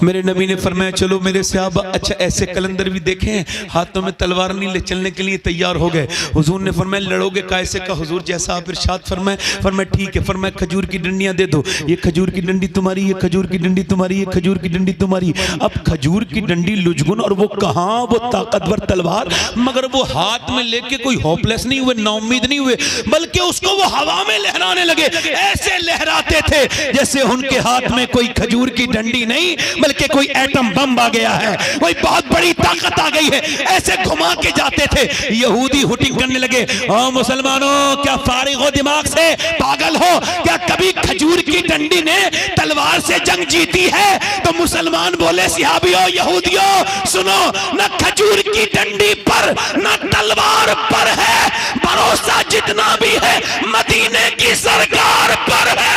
मेरे नबी ने फरमाया चलो मेरे सहाबा, अच्छा ऐसे कलंदर भी देखे हैं, हाथों में तलवार नहीं ले चलने के लिए तैयार हो गए। हुजूर ने फरमाया लड़ोगे कैसे का? हुजूर जैसा आप इरशाद फरमाया ठीक है। फरमाया खजूर की डंडियां दे दो, ये खजूर की डंडी तुम्हारी, ये खजूर की डंडी तुम्हारी, ये खजूर की डंडी तुम्हारी। अब खजूर की डंडी लुजगुन और वो कहाँ वो ताकतवर तलवार, मगर वो हाथ में लेके कोई होपलेस नहीं हुए, नाउम्मीद नहीं हुए, बल्कि उसको वो हवा में लहराने लगे। ऐसे लहराते थे जैसे उनके हाथ में कोई खजूर की डंडी नहीं बल्कि कोई एटम बम आ गया है, कोई बहुत बड़ी ताकत आ गई है। ऐसे घुमा के जाते थे। यहूदी हुटिंग करने लगे, ओ मुसलमानों क्या फारिग हो दिमाग से, पागल हो क्या? कभी खजूर की डंडी ने तलवार से जंग जीती है? तो मुसलमान बोले सहाबियों यहूदियों सुनो, न खजूर की डंडी पर न तलवार पर है, भरोसा जितना भी है मदीने की सरकार पर है।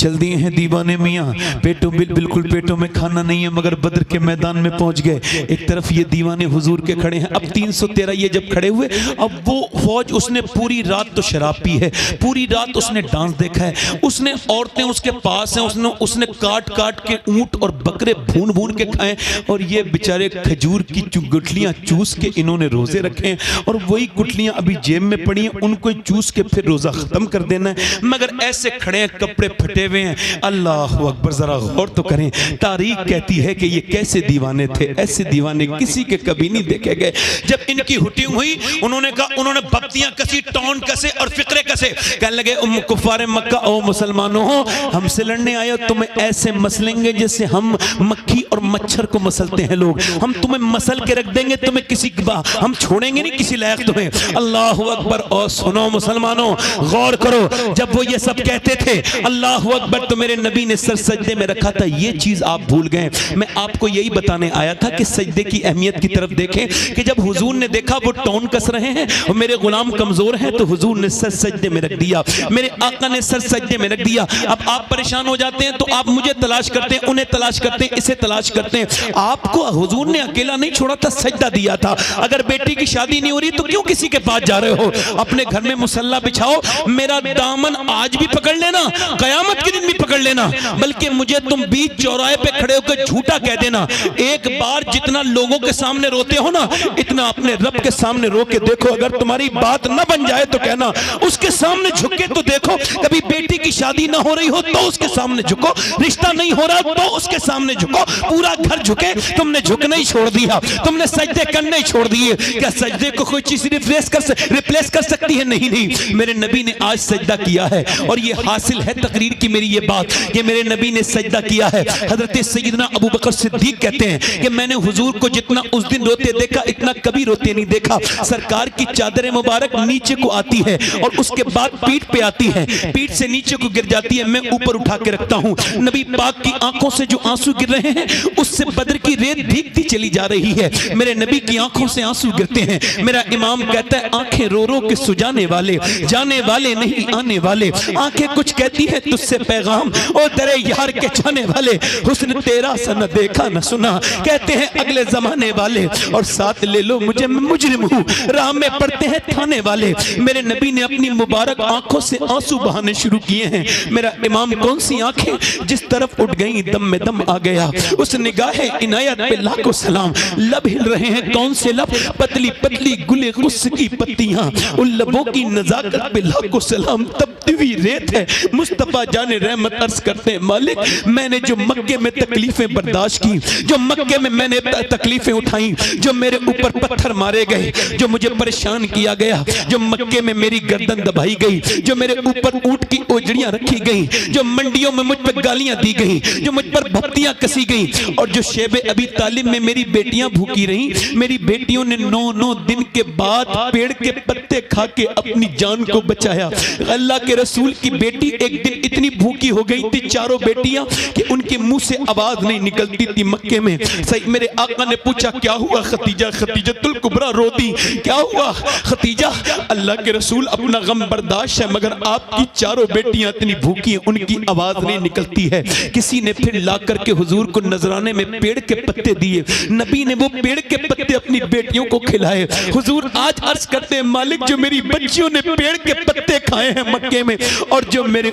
चल दिए हैं दीवाने मियाँ, बिल्कुल पेटों में खाना नहीं है, मगर बद्र के मैदान में पहुंच गए। एक तरफ ये दीवाने हुजूर के खड़े हैं। अब 313 ये जब खड़े हुए, अब वो फौज, उसने पूरी रात तो शराब पी है, पूरी रात उसने डांस देखा है, उसने औरतें उसके पास हैं, उसने काट काट के ऊंट और बकरे भून भून के खाए, और ये बेचारे खजूर की गुठलियां चूस के इन्होंने रोजे रखे हैं, और वही गुठलियां अभी जेब में पड़ी हैं, उनको चूस के फिर रोजा खत्म कर देना है। मगर ऐसे खड़े हैं, कपड़े फटे हुए हैं। अल्लाह अकबर, जरा गौर तो करें, तारीख कहती है कि ये कैसे दीवाने थे। ऐसे दीवाने किसी के कभी नहीं देखे गए। जब इनकी हुटिंग हुई, उन्होंने कहा, उन्होंने बत्तियां कसी, टौन कसे और फिक्रे कसे, कहने लगे कुफारे मक्का, ओ मुसलमानों हो, हमसे लड़ने आए हो, तुम्हें ऐसे मसलेंगे जैसे हम मक्खी और मच्छर को मसलते हैं लोग। हम तुम्हें मसल के रख देंगे, तुम्हें किसी हम छोड़ेंगे नहीं किसी लायक तुम्हें। अल्लाह अकबर। और सुनो मुसलमानों, गौर करो, जब वो ये सब कहते थे अल्लाह अकबर, तो मेरे नबी ने सर सजदे में रखा था। ये चीज आप भूल गए। मैं आपको यही बताने आया था कि सजदे की अहमियत की तरफ देखें, कि जब हुजूर ने देखा वो टौन कस रहे हैं और मेरे गुलाम कमजोर हैं, तो हुजूर ने सर सजदे में रख दिया, मेरे आका ने सर सजदे में रख दिया। अब आप परेशान हो जाते हैं तो आप मुझे तलाश करते हैं, उन्हें तलाश करते हैं, इसे तलाश करते हैं। आपको हुजूर ने अकेला नहीं छोड़ा था, सजदा दिया था। अगर बेटी की शादी नहीं हो रही तो क्यों किसी के पास जा रहे हो? अपने घर में मुसल्ला बिछाओ, मेरा दामन आज भी पकड़ लेना, कयामत के दिन भी पकड़ लेना, बल्कि मुझे तुम बीच चौराहे पे खड़े होकर झूठा कह देना। एक बार जितना लोगों के सामने रोते हो ना, इतना अपने रब के सामने रो के देखो। अगर तुम्हारी बात न बन जाए तो कहना, उसके सामने झुक के तो देखो। कभी बेटी की शादी ना हो रही हो तो उसके सामने झुको, रिश्ता नहीं हो रहा तो उसके सामने झुको, पूरा घर झुके। तुमने झुकना ही छोड़ दिया, तुमने सजदे करने ही छोड़ दिए। क्या सजदे को कोई चीज रिप्लेस कर सकती है? नहीं। मेरे नबी ने आज सजदा किया है, और ये हासिल है तकरीर की मेरी ये बात कि मेरे नबी ने सजदा किया है। हजरत सैयदना अबू बकर सिद्दीक कहते हैं कि मैंने हुजूर को जितना उस दिन रोते देखा, इतना कभी रोते नहीं देखा। सरकार की चादर मुबारक नीचे को आती है और उसके बाद पीठ पे आती है, पीठ से नीचे को गिर जाती है, मैं ऊपर उठा के रखता हूँ। नबी पाक की आंखों से जो आंसू गिर रहे हैं, उससे बद्र की रेत भीगती चली जा रही है। मेरे नबी की आंखों से आंसू गिरते हैं। मेरा इमाम कहता है, आंखें रो रो के सुजाने वाले, जाने वाले नहीं आने वाले। आंखें कुछ कहती हैं तुझसे पैगाम, ओ दरे यार के जाने वाले, हुस्न तेरा सा न देखा न सुना, कहते हैं अगले जमाने वाले। और साथ ले लो मुझे, मैं मुजरिम हूँ, राह में पड़ते हैं थाने वाले। मेरे नबी ने अपनी मुबारक आंखों से आंसू बहाने शुरू किए हैं। मेरा इमाम, कौन सी आंखें जिस तरफ उठ गई दम में दम आ गया। उस निगाहे इनायत पे लाखों सलाम। लब हिल रहे हैं, कौन से लब? पतली पतली गुले गुस्स की पत्तियां, उन लबों की नजाकत पे लाखों सलाम। तबती हुई रेत है, मुस्तफा जाने रहमत अर्ज करते हैं, मालिक मैंने जो मक्के में तकलीफें बर्दाश्त की, जो मक्के में मैंने तकलीफें उठाई, जो मेरे ऊपर पत्थर मारे गए, जो मुझे परेशान किया गया, जो मक्के में मेरी गर्दन दबाई गई, जो मेरे ऊपर ऊंट की ओजड़ियां रखी गई, जो मंडियों में मुझ पर गालियां दी गई, जो मुझ पर भत्तियां कसी गई, और जो शेबे अबी तालिब में मेरी बेटियां भूखी रहीं। मेरी बेटियों ने 9 दिन के बाद पेड़ के पत्ते खा के अपनी जान को बचाया। अल्लाह के रसूल की बेटी एक दिन इतनी भूखी हो गई थी, चारों बेटियां, कि उनके मुंह से आवाज नहीं निकलती थी मक्के में। सही मेरे आका ने पूछा, क्या हुआ खतीजा? खतीजतुल कुबरा रो दी। क्या हुआ खतीजा? अल्लाह के रसूल, अपना गम बर्दाश्त है, मगर आपकी चारों बेटियां इतनी भूखी हैं, उनकी आवाज नहीं निकलती है। किसी ने फिर ला करके हुजूर को नजराने में पेड़ के पत्ते दिए। नबी ने वो पेड़ के पत्ते अपनी बेटियों को खिलाए। हुजूर आज अर्ज करते हैं, मालिक जो मेरी बच्चियों ने पेड़ के पत्ते खाए हैं मक्के में, और जो मेरे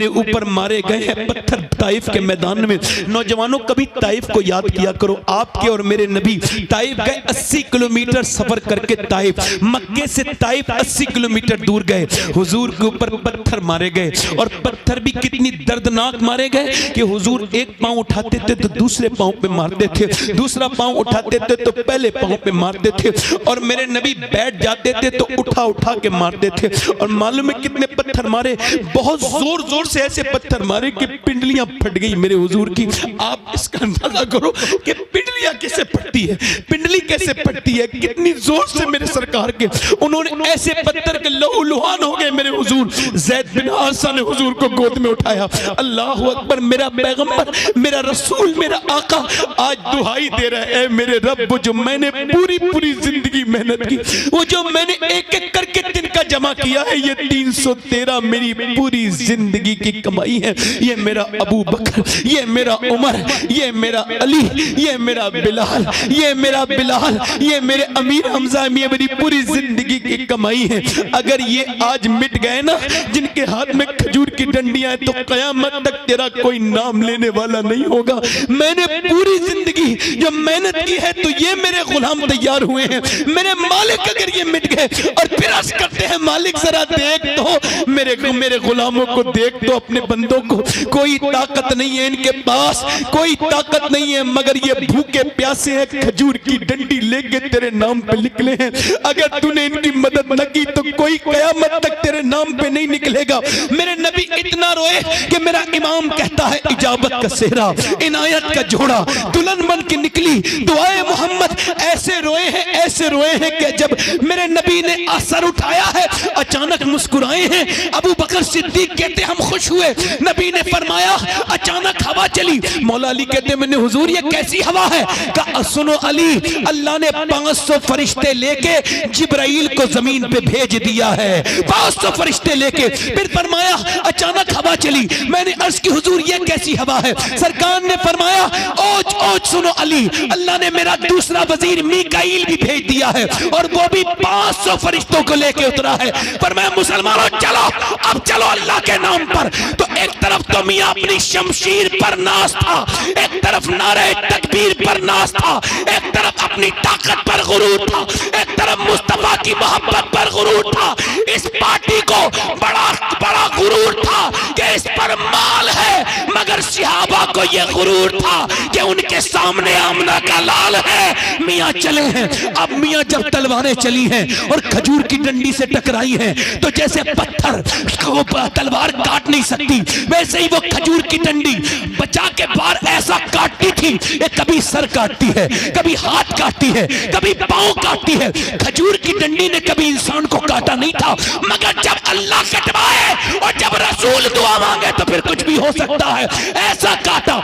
ऊपर मारे गए हैं पत्थर ताइफ के मैदान में। नौजवानों, कभी ताइफ को याद किया करो। आपके और मेरे नबी ताइफ गए, 80 किलोमीटर सफर करके ताइफ, मक्के से ताइफ 80 किलोमीटर दूर गए। हुजूर के ऊपर पत्थर मारे गए, और पत्थर भी कितनी दर्दनाक मारे गए कि हुजूर एक पांव उठाते थे तो दूसरे पांव पे मारते थे, दूसरा पांव उठाते थे तो पहले पांव पे मारते थे, और मेरे नबी बैठ जाते थे तो उठा उठा के मारते थे। और मालूम है कितने पत्थर मारे? बहुत जोर जोर से ऐसे पत्थर मारे कि पिंडलियां फट गई मेरे हुजूर की। आप इसका अंदाजा करो कि पिंडलियां कैसे फटती है, पिंडली कैसे फटती है, कितनी जोर से मेरे सरकार के उन्होंने ऐसे पत्थर के लहूलुहान हो गए मेरे हुजूर। ज़ैद बिन हारिसा ने हुजूर को गोद में उठाया। अल्लाह अकबर, मेरा पैगंबर, मेरा रसूल, मेरा आका आज दुहाई दे रहा है, मेरे रब, वो जो मैंने पूरी जिंदगी मेहनत की, वो जो मैंने एक एक करके दिन का जमा किया है ये 313 मेरी पूरी जिंदगी की कमाई है। ये मेरा अबू बकर, ये मेरा उमर, ये मेरा अली, ये मेरा बिलाल, ये मेरा बिलाल, ये मेरे अमीर हमजा, ये मेरी पूरी जिंदगी की कमाई है। अगर ये आज मिट गए ना, जिनके हाथ में खजूर की डंडियां हैं, तो कयामत तक तेरा कोई नाम लेने वाला नहीं होगा। मैंने पूरी जिंदगी जो मेहनत की है, तो ये मेरे गुलाम तैयार हुए हैं। मेरे मालिक अगर ये मिट गए और फिर अर्ज करते हैं मालिक जरा देख तो मेरे गुलामों को देख तो, अपने बंदों को, कोई ताकत नहीं है इनके पास, कोई ताकत नहीं है, मगर ये भूखे प्यासे हैं, खजूर की डंडी लेके तेरे नाम पे निकले हैं। अगर तूने इनकी मदद न की तो कोई कयामत तक तेरे नाम पे नहीं निकलेगा। मेरे नबी इतना रोए कि मेरा इमाम कहता है इजाबत का सेहरा, इनायत का जोड़ा दुल्हन बन के निकली दुआए मोहम्मद। ऐसे रोए हैं, ऐसे रोए हैं कि जब मेरे नबी ने असर उठाया है अचानक मुस्कुराए हैं। अबू बकर सिद्दीक कहते हम खुश हुए। नबी ने फरमाया अचानक हवा चली। मौला अली कहते मैंने हुजूर ये कैसी हवा है? कहा सुनो अली, अल्लाह ने 500 फरिश्ते लेके जिब्राइल को जमीन पे भेज दिया है, 500 फरिश्ते लेके। फिर फरमाया अचानक हवा चली। मैंने अर्ज की हुजूर ये कैसी हवा है? सरकार ने फरमाया ओज ओज सुनो अली, अल्लाह ने मेरा दूसरा वजीर मीकाईल भी भेज दिया है और वो भी 500 फरिश्तों को लेके उतरा है। पर मैं मुसलमानों चलो अब चलो अल्लाह के नाम पर। तो एक तरफ तो मियां अपनी शमशीर पर नाज था, एक तरफ नारे तकबीर पर नाज था, एक तरफ अपनी ताकत पर गुरूर था, एक तरफ मुस्तफा की मोहब्बत पर गुरूर था। इस पार्टी को बड़ा बड़ा गुरूर था कि इस पर माल है, मगर सहाबा को यह गुरूर था कि उनके सामने आमना का लाल है। मियां चले हैं। अब मियां जब तलवारें चली हैं और खजूर की डंडी से टकराई हैं, तो जैसे पत्थर को तलवार काट नहीं सकती, वैसे ही वो खजूर की डंडी बचा के बाहर ऐसा काटती थी। ये कभी सर काटती है, कभी हाथ काटती है, कभी पांव काटती है। खजूर की डंडी ने कभी इंसान को काटा नहीं था, मगर जब अल्लाह कटवाए और जब रसूल दुआ मांगे तो फिर कुछ भी हो सकता है। ऐसा काटा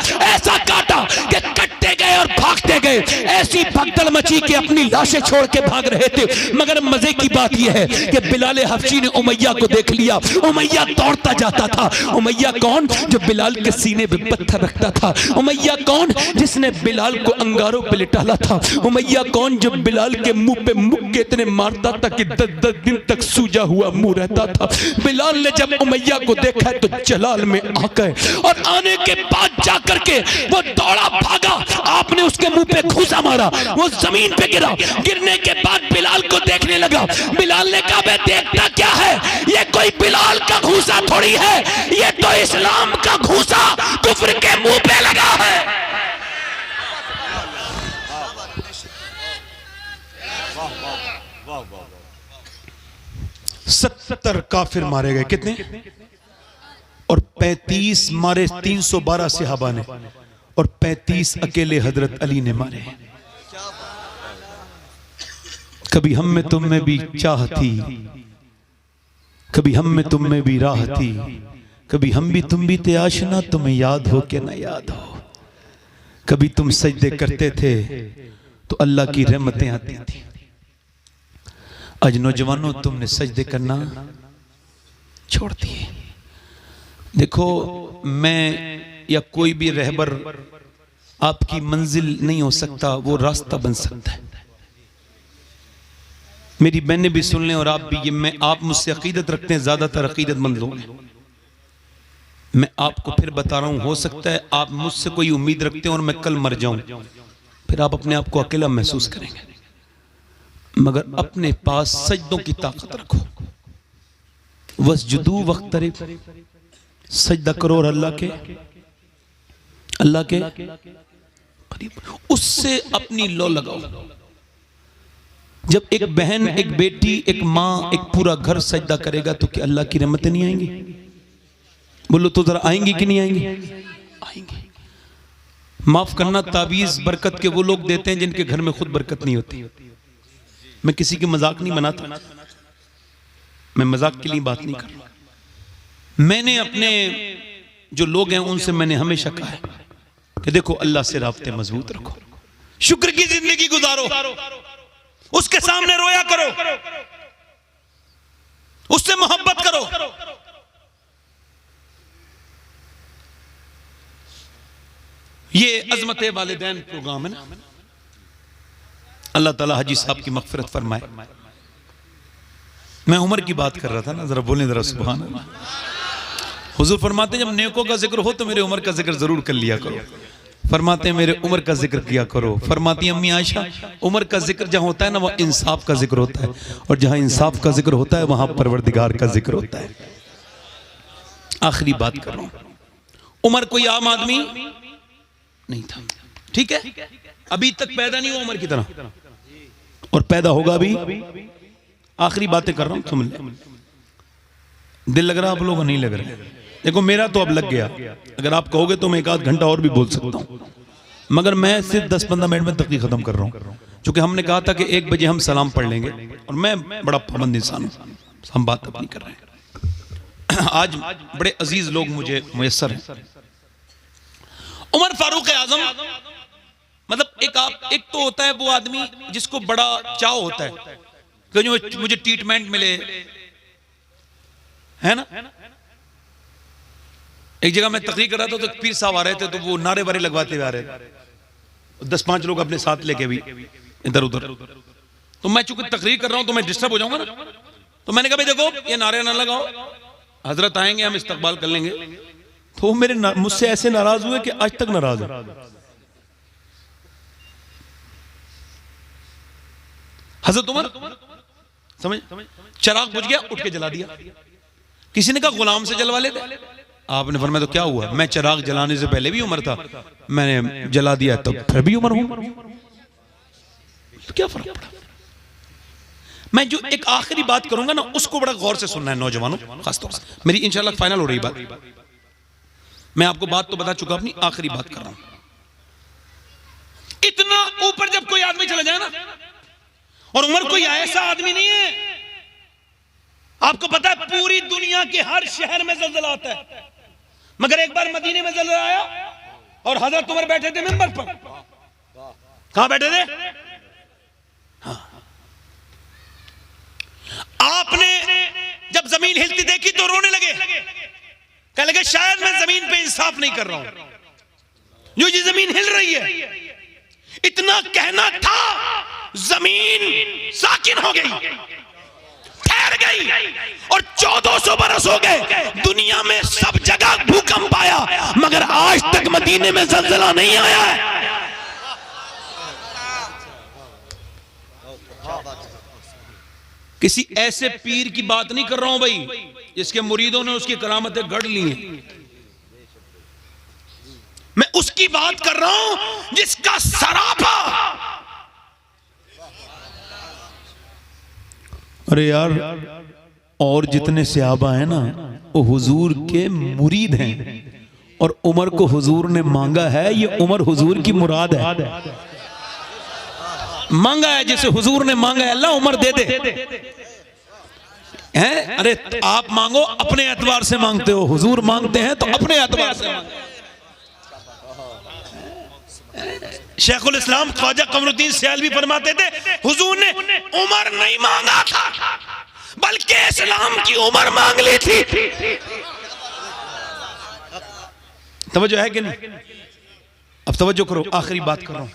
कि कटते गए और भागते गए। ऐसी भगदड़ मची कि अपनी लाशें छोड़ के भाग रहे थे। मगर मजे की बात यह है कि बिलाल हबशी ने उमैया को देख लिया। उमैया दौड़ता जाता था। उमैया कौन? जो बिलाल के सीने पे पत्थर रखता था। उमैया कौन? जिसने बिलाल को अंगारों पे लिटाला था। उमैया कौन? जो बिलाल के मुंह पे मुक्के इतने मारता था कि 10-10 दिन तक सूजा हुआ मुंह रहता था। बिलाल ने जब उमैया को देखा तो जलाल में आ गए और आने के बाद जाकर के वो दौड़ा भागा। आपने उसके मुंह पे घूसा मारा, वो जमीन पे गिरा। गिरने के बाद बिलाल को देखने लगा। बिलाल ने कहा मैं देखता क्या है, ये कोई बिलाल का घूसा थोड़ी है, ये तो इस्लाम का घूसा कुफ्र के मुंह पे लगा है। 70 काफिर मारे गए। कितने? और 35 मारे 312 सहाबा ने, और 35 अकेले हजरत अली ने मारे। कभी हम में तुम में भी चाह थी, कभी हम में तुम में भी राह थी, कभी हम भी तुम भी थे आशना, तुम्हें याद हो कि ना याद हो। कभी तुम सजदे करते थे तो अल्लाह की रहमतें आती थी। आज नौजवानों तुमने सजदे करना छोड़ दिए। देखो मैं या कोई भी रहबर आपकी मंजिल नहीं हो सकता, वो रास्ता बन सकता है। मेरी बहनें भी सुन लें और आप भी। ये मैं आप मुझसे अकीदत रखते हैं, ज्यादातर अकीदतमंद लोग हैं। मैं आपको फिर बता रहा हूं, हो सकता है आप मुझसे कोई उम्मीद रखते हैं और मैं कल मर जाऊं, फिर आप अपने आप को अकेला महसूस करेंगे। मगर अपने पास सजदों की ताकत रखो। वस्जुदू वक्तरिब, सजदा करो और अल्लाह के करीब, उससे अपनी लो लगाओ। जब एक बहन, एक बेटी, एक माँ, एक पूरा घर सजदा करेगा तो क्या अल्लाह की रहमतें नहीं आएंगी? बोलो तो जरा, आएंगी कि नहीं आएंगी? आएंगी। माफ करना, ताबीज बरकत के वो लोग देते हैं जिनके घर में खुद बरकत नहीं होती। मैं किसी की मजाक नहीं बनाता, मैं मजाक के लिए बात नहीं कर रहा। मैंने अपने जो लोग हैं उनसे मैंने हमेशा कहा है कि देखो अल्लाह से राब्ते मजबूत रखो, शुक्र की जिंदगी गुजारो, उसके सामने रोया करो। ये अजमत वालिदैन प्रोग्राम है ना, अल्लाह ताला हाजी साहब की मगफिरत फरमाए। मैं उम्र की बात कर रहा था ना, जरा बोलें जरा सुभान अल्लाह। हुजूर फरमाते हैं जब नेकों का जिक्र हो तो मेरे उम्र का जिक्र जरूर कर लिया करो। फरमाते हैं मेरे उम्र का जिक्र किया करो। फरमाती है अम्मी आयशा, उम्र का जिक्र जहां होता है ना वह इंसाफ का जिक्र होता है, और जहां इंसाफ का जिक्र होता है वहां परवरदिगार का जिक्र होता है। आखिरी बात कर रहा हूं, उमर कोई आम आदमी नहीं था, ठीक है, अभी तक पैदा नहीं हुआ उमर की तरह, और पैदा होगा अभी। आखिरी बातें कर रहा हूं, सुन ले। दिल लग रहा आप लोगों को? नहीं लग रहा? देखो मेरा तो अब लग गया, अगर आप कहोगे तो मैं 1 आध घंटा और भी बोल सकता हूं, मगर मैं सिर्फ 10-15 मिनट में तकरीर खत्म कर रहा हूं, क्योंकि हमने कहा था कि 1 बजे हम सलाम पढ़ लेंगे, और मैं बड़ा पाबंद इंसान हूं, हम बात अपनी कर रहे हैं। आज बड़े अजीज लोग मुझे मुयस्सर हैं। उमर फारूक आजम, मतलब एक तो होता है वो आदमी जिसको बड़ा चाव होता है कि जो मुझे ट्रीटमेंट मिले, है ना। एक जगह मैं तकरीर कर रहा था तो पीर साहब आ रहे थे, तो वो नारे वारे लगवाते हुए आ रहे थे, 10-5 लोग अपने साथ लेके भी इधर उधर। तो मैं चूंकि तकरीर कर रहा हूं तो मैं डिस्टर्ब हो जाऊंगा ना, तो मैंने कहा भाई देखो ये नारे ना लगाओ, हजरत आएंगे हम इस्तकबाल कर लेंगे। तो मेरे मुझसे ऐसे नाराज हुए कि आज तक नाराज है। हजरत उमर समझ, चिराग बुझ गया, उठ के जला दिया। किसी ने कहा गुलाम से जलवा लेते, आपने फरमाया तो क्या हुआ, मैं चिराग जलाने से पहले भी उमर था, मैंने जला दिया तो फिर भी उमर हूं, तो क्या फर्क पड़ा। मैं जो एक आखिरी बात करूंगा ना उसको बड़ा गौर से सुनना है नौजवानों, खासतौर से मेरी इंशाल्लाह फाइनल हो रही बात। मैं आपको बात तो बता चुका, अपनी आखिरी बात कर रहा हूं। इतना ऊपर जब कोई आदमी चला जाए ना, और उमर कोई ऐसा आदमी नहीं है, आपको पता है पूरी दुनिया के हर शहर में ज़लज़ला आता है, मगर एक बार मदीने में ज़लज़ला आया और हज़रत उमर बैठे थे मिंबर पर। कहां बैठे थे? हाँ। आपने जब जमीन हिलती देखी तो रोने लगे, कहने लगे शायद मैं जमीन पे इंसाफ नहीं कर रहा हूं, जो ये जमीन हिल रही है। इतना कहना था, जमीन साकिन हो गई, ठहर गई, और 1400 बरस हो गए, दुनिया में सब जगह भूकंप आया, मगर आज तक मदीने में ज़लज़ला नहीं आया है। किसी ऐसे पीर की बात नहीं कर रहा हूं भाई जिसके मुरीदों ने उसकी करामतें गढ़ ली हैं, मैं उसकी बात कर रहा हूं जिसका सरापा। अरे यार, और जितने सहाबा हैं ना वो हुजूर के मुरीद हैं, और उमर को हुजूर ने मांगा है, ये उमर हुजूर की मुराद है, मांगा है जिसे हुजूर ने मांगा है, अल्लाह उमर दे दे हैं। अरे आप मांगो अपने एतबार से मांगते हो, हुजूर मांगते हैं तो अपने एतबार से मांगते हैं। शेखुल इस्लाम ख्वाजा कमरुद्दीन सियालवी फरमाते थे हुजूर ने उमर नहीं मांगा था, बल्कि इस्लाम की उमर मांग ली थी। तवज्जो है कि नहीं? अब तवज्जो करो, आखिरी बात कर रहा हूं।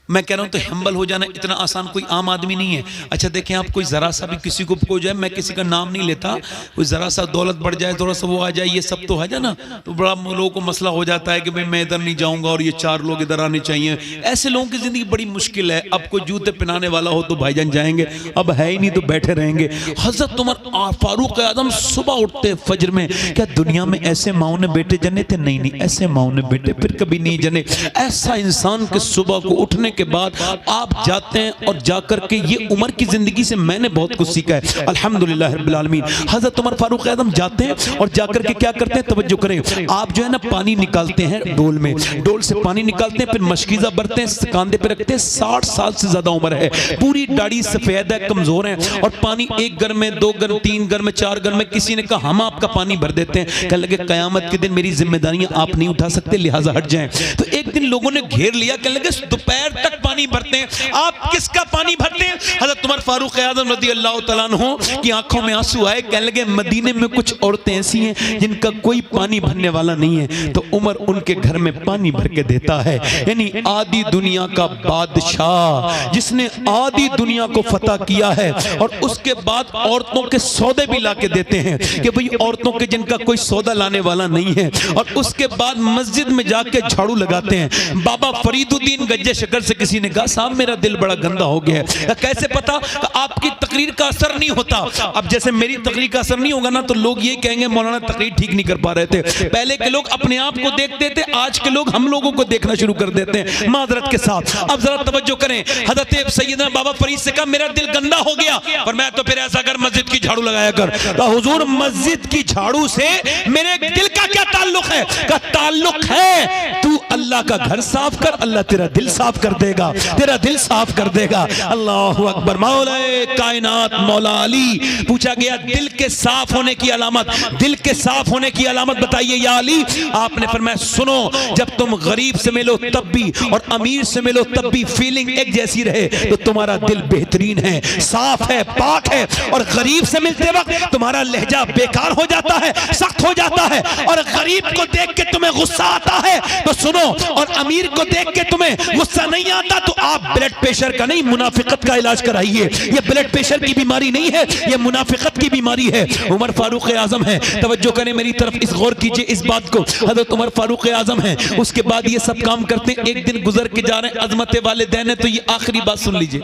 मैं कह रहा हूं तो हम्बल हो जाना इतना आसान कोई आम आदमी नहीं है। अच्छा देखें, आप कोई जरा सा भी किसी को हो जाए, मैं किसी का नाम नहीं लेता, कोई जरा सा दौलत बढ़ जाए, थोड़ा सा वो आ जाए, ये सब तो है जा ना, तो बड़ा लोगों को मसला हो जाता है कि भाई मैं इधर नहीं जाऊंगा और ये 4 लोग इधर आने चाहिए। ऐसे लोगों की जिंदगी बड़ी मुश्किल है। अब कोई जूते पहनाने वाला हो तो भाईजान जाएंगे, अब है ही नहीं तो बैठे रहेंगे। हजरत उमर फारूक आजम सुबह उठते फजर में, क्या दुनिया में ऐसे माओ ने बेटे जने थे? नहीं नहीं, ऐसे माओ ने बेटे फिर कभी नहीं जने। ऐसा इंसान के सुबह को उठने के बाद आप जाते हैं और जाकर के, ये उमर की जिंदगी से मैंने बहुत कुछ सीखा है, अल्हम्दुलिल्लाह रब्बिल आलमीन। हजरत उमर फारूक आजम जाते हैं और जाकर के क्या करते हैं, तवज्जो करें, आप जो है ना पानी निकालते हैं डोल में, डोल से पानी निकालते हैं, फिर मशकीजा भरते हैं, कांधे पे रखते हैं। 60 साल से ज्यादा उम्र है, पूरी दाढ़ी सफेद है, कमजोर है, और पानी 1 घर में, 2 घर, 3 घर में, 4 घर में। किसी ने कहा हम आपका पानी भर देते हैं, कहने लगे कयामत के दिन मेरी जिम्मेदारियां आप नहीं उठा सकते, लिहाजा हट जाएं। तो एक दिन लोगों ने घेर लिया, कहने लगे दोपहर तक पानी भरते हैं। आप किसका पानी भरते हैं? हज़रत उमर फारूक आज़म रज़ी अल्लाह तआला अन्हु की आंखों में आंसू आए, कहने लगे मदीने में कुछ औरतें ऐसी हैं जिनका कोई पानी भरने वाला नहीं है, तो उमर उनके घर में पानी भर के देता है। यानी आधी दुनिया का बादशाह जिसने आधी दुनिया को फतह किया है, और उसके बाद औरतों के सौदे भी ला के देते हैं कि भाई औरतों के जिनका कोई सौदा लाने वाला नहीं है, और उसके बाद मस्जिद में जाके झाड़ू लगाते हैं। बाबा फरीदुद्दीन गज्जे शकर से किसी ने कहा साहब मेरा दिल बड़ा गंदा हो गया है। कैसे पता? आपकी तकरीर का असर नहीं होता। अब जैसे मेरी तकरीर का असर नहीं होगा ना, तो लोग ये कहेंगे मौलाना तकरीर ठीक नहीं कर पा रहे थे। पहले के लोग अपने आप को देखते थे, आज के लोग हम लोगों को देखना शुरू कर देते हैं माजरत के साथ। अब जरा तवज्जो करें, हज़रत सैयदना बाबा फरीद से कहा मेरा दिल गंदा हो गया, और मैं तो फिर ऐसा कर मस्जिद की झाड़ू लगाया कर। तो हुजूर मस्जिद की झाड़ू से मेरे दिल का क्या ताल्लुक है? का ताल्लुक है तू अल्लाह का घर साफ कर, अल्लाह तेरा दिल साफ कर देगा, तेरा दिल साफ कर देगा। अल्लाहु अकबर। मौलाए कायनात मौला अली पूछा गया दिल के साफ होने की अलामत, दिल के साफ होने की अलामत बताइए या अली। आपने फरमाया सुनो, जब तुम गरीब से मिलो तब भी और अमीर से मिलो तब भी फीलिंग एक जैसी रहे तो तुम्हारा दिल बेहतरीन है, साफ है, पाक है। और गरीब से मिलते वक्त तुम्हारा लहजा बेकार हो जाता है, सख्त हो जाता है, और गरीब को देख के तुम्हें गुस्सा आता है तो सुनो, और अमीर को देख के तुम्हें गुस्सा नहीं आता तो आप ब्लड प्रेशर का नहीं मुनाफिकत का इलाज कराइए। ये ब्लड प्रेशर की बीमारी नहीं है, ये मुनाफिकत की बीमारी है। उमर फारूक आजम है, तवज्जो करें मेरी तरफ, इस गौर कीजिए इस बात को। हजरत उमर फारूक आजम है, उसके बाद ये सब काम करते हैं। एक दिन गुजर के जा रहे हैं, अजमत वालिदैन है, तो ये आखिरी बात सुन लीजिए।